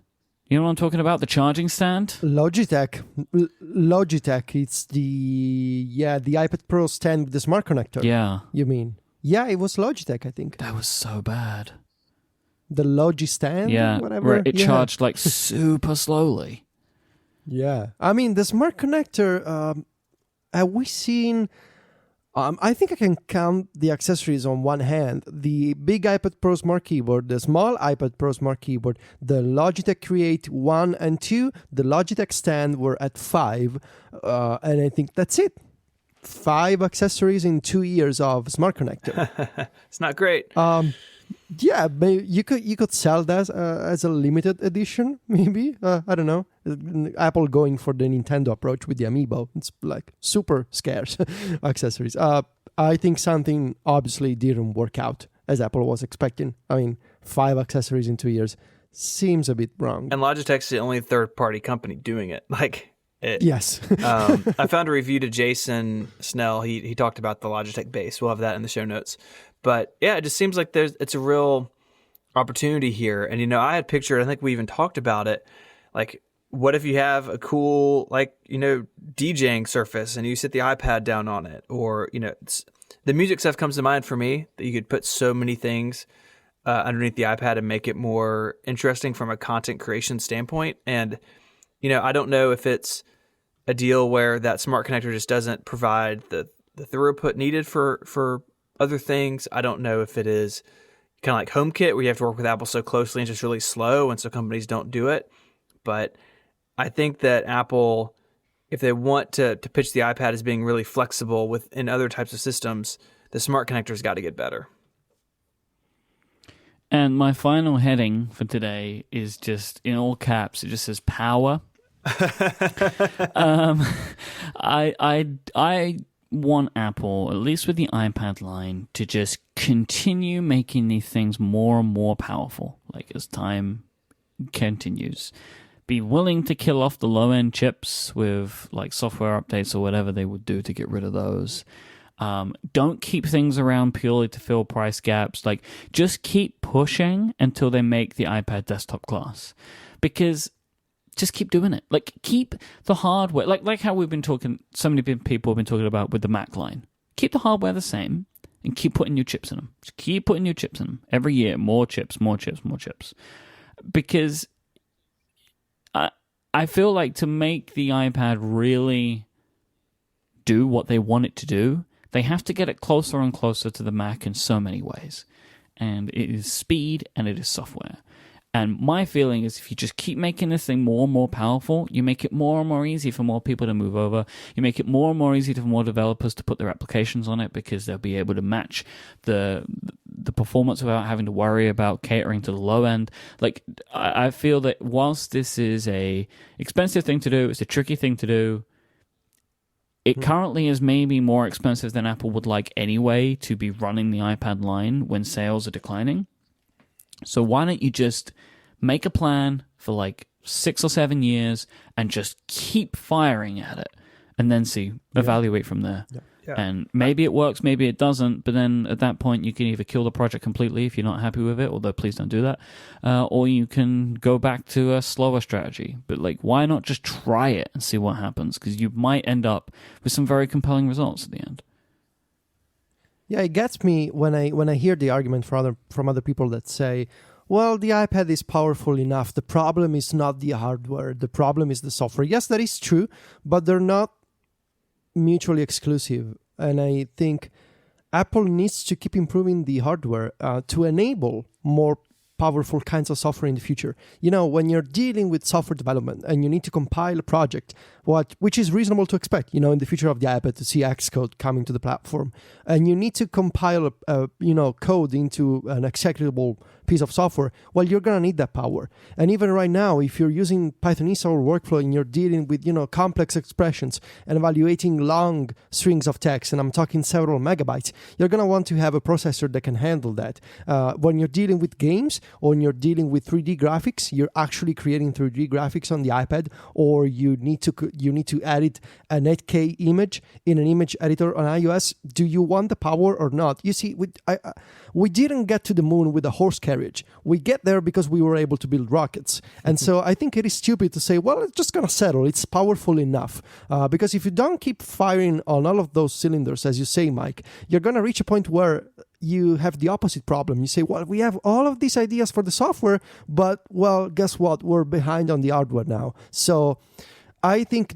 You know what I'm talking about? The charging stand? Logitech. Logitech. It's the iPad Pro stand with the smart connector. Yeah. You mean? Yeah, it was Logitech, I think. That was so bad. The Logi stand? Yeah, Whatever. where it charged like super slowly. Yeah. I mean, the smart connector, have we seen... I think I can count the accessories on one hand. The big iPad Pro Smart Keyboard, the small iPad Pro Smart Keyboard, the Logitech Create 1 and 2, the Logitech stand were at 5, and I think that's it. 5 accessories in 2 years of smart connector. It's not great. Yeah, maybe you could sell that as a limited edition, maybe. I don't know. Apple going for the Nintendo approach with the Amiibo. It's like super scarce accessories. I think something obviously didn't work out as Apple was expecting. I mean, 5 accessories in 2 years seems a bit wrong. And Logitech's the only third-party company doing it. Yes. I found a review to Jason Snell. He talked about the Logitech base. We'll have that in the show notes. But yeah, it just seems like it's a real opportunity here. And, I had pictured, I think we even talked about it, like, what if you have a cool, DJing surface and you sit the iPad down on it? Or, the music stuff comes to mind for me, that you could put so many things underneath the iPad and make it more interesting from a content creation standpoint. And, I don't know if it's a deal where that smart connector just doesn't provide the throughput needed for other things. I don't know if it is kind of like HomeKit, where you have to work with Apple so closely and it's just really slow, and so companies don't do it. But I think that Apple, if they want to pitch the iPad as being really flexible within other types of systems, the smart connector's got to get better. And my final heading for today is just in all caps. It just says power. I want Apple, at least with the iPad line, to just continue making these things more and more powerful, like as time continues. Be willing to kill off the low-end chips with like software updates or whatever they would do to get rid of those. Don't keep things around purely to fill price gaps. Like, just keep pushing until they make the iPad desktop class. Because just keep doing it. Like, keep the hardware, like how we've been talking, so many people have been talking about with the Mac line. Keep the hardware the same and keep putting new chips in them. Just keep putting new chips in them. Every year, more chips, more chips, more chips. Because I feel like to make the iPad really do what they want it to do, they have to get it closer and closer to the Mac in so many ways. And it is speed and it is software. And my feeling is if you just keep making this thing more and more powerful, you make it more and more easy for more people to move over. You make it more and more easy for more developers to put their applications on it because they'll be able to match the performance without having to worry about catering to the low end. Like, I feel that whilst this is a expensive thing to do, it's a tricky thing to do, it currently is maybe more expensive than Apple would like anyway to be running the iPad line when sales are declining. So why don't you just make a plan for like 6 or 7 years and just keep firing at it and then evaluate from there. Yeah. Yeah. And maybe it works, maybe it doesn't, but then at that point you can either kill the project completely if you're not happy with it, although please don't do that, or you can go back to a slower strategy. But like, why not just try it and see what happens? Because you might end up with some very compelling results at the end. Yeah, it gets me when I hear the argument from other people that say, well, the iPad is powerful enough. The problem is not the hardware. The problem is the software. Yes, that is true, but they're not mutually exclusive. And I think Apple needs to keep improving the hardware to enable more powerful kinds of software in the future. You know, when you're dealing with software development and you need to compile a project, which is reasonable to expect, you know, in the future of the iPad to see Xcode coming to the platform, and you need to compile code into an executable piece of software, well, you're going to need that power. And even right now, if you're using Pythonista or workflow and you're dealing with, you know, complex expressions and evaluating long strings of text, and I'm talking several megabytes, you're going to want to have a processor that can handle that. When you're dealing with games or when you're dealing with 3D graphics, you're actually creating 3D graphics on the iPad, or you need to edit an 8K image in an image editor on iOS. Do you want the power or not? You see, we didn't get to the moon with a horse carriage. We get there because we were able to build rockets. And so I think it is stupid to say, well, it's just going to settle. It's powerful enough. Because if you don't keep firing on all of those cylinders, as you say, Myke, you're going to reach a point where you have the opposite problem. You say, well, we have all of these ideas for the software, but, well, guess what? We're behind on the hardware now. So I think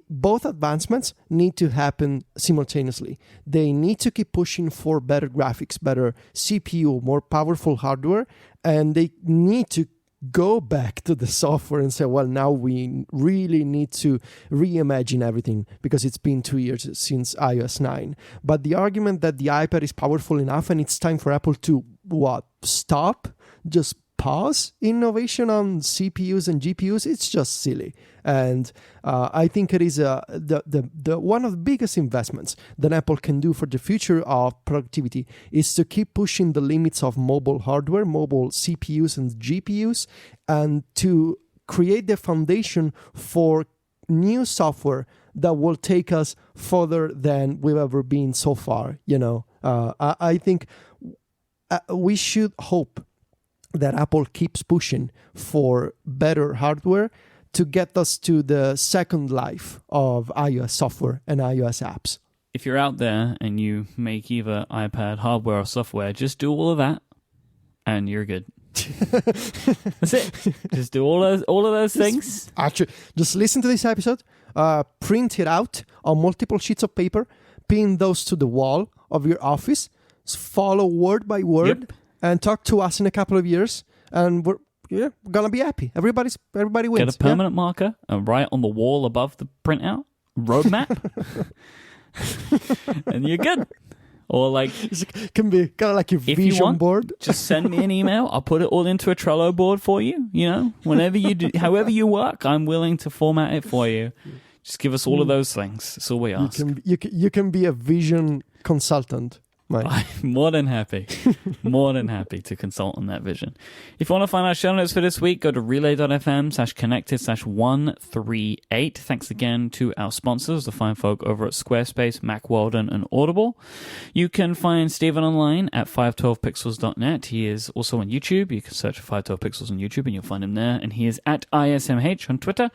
both advancements need to happen simultaneously. They need to keep pushing for better graphics, better CPU, more powerful hardware, and they need to go back to the software and say, well, now we really need to reimagine everything because it's been 2 years since iOS 9. But the argument that the iPad is powerful enough and it's time for Apple to, stop? Just pause innovation on CPUs and GPUs, it's just silly. And I think it is the one of the biggest investments that Apple can do for the future of productivity is to keep pushing the limits of mobile hardware, mobile CPUs and GPUs, and to create the foundation for new software that will take us further than we've ever been so far. You know, I think we should hope that Apple keeps pushing for better hardware to get us to the second life of iOS software and iOS apps. If you're out there and you make either iPad hardware or software, just do all of that and you're good. That's it. Just do all of those things. Actually, just listen to this episode, print it out on multiple sheets of paper, pin those to the wall of your office, follow word by word, Yep. and talk to us in a couple of years, and we're gonna be happy. Everybody wins. Get a permanent marker and write on the wall above the printout, roadmap, and you're good. Or like, It can be kind of like your if vision you want, board. just send me an email. I'll put it all into a Trello board for you. You know, whenever you do, however you work, I'm willing to format it for you. Just give us all of those things. That's all we ask. You can be a vision consultant. Myke. I'm more than happy to consult on that vision. If you want to find our show notes for this week, go to relay.fm/connected/138. Thanks again to our sponsors, the fine folk over at Squarespace, Macweldon, and Audible. You can find Stephen online at 512pixels.net. He is also on YouTube. You can search for 512pixels on YouTube and you'll find him there. And he is at ISMH on Twitter.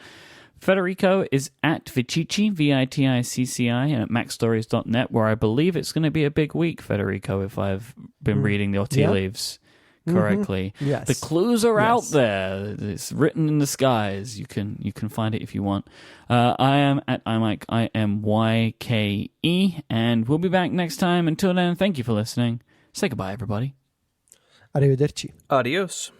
Federico is at Viticci, Viticci, and at macstories.net, where I believe it's going to be a big week, Federico, if I've been reading your tea leaves correctly. Mm-hmm. Yes. The clues are out there. It's written in the skies. You can find it if you want. I am at iMyke, IMYKE, and we'll be back next time. Until then, thank you for listening. Say goodbye, everybody. Arrivederci. Adios.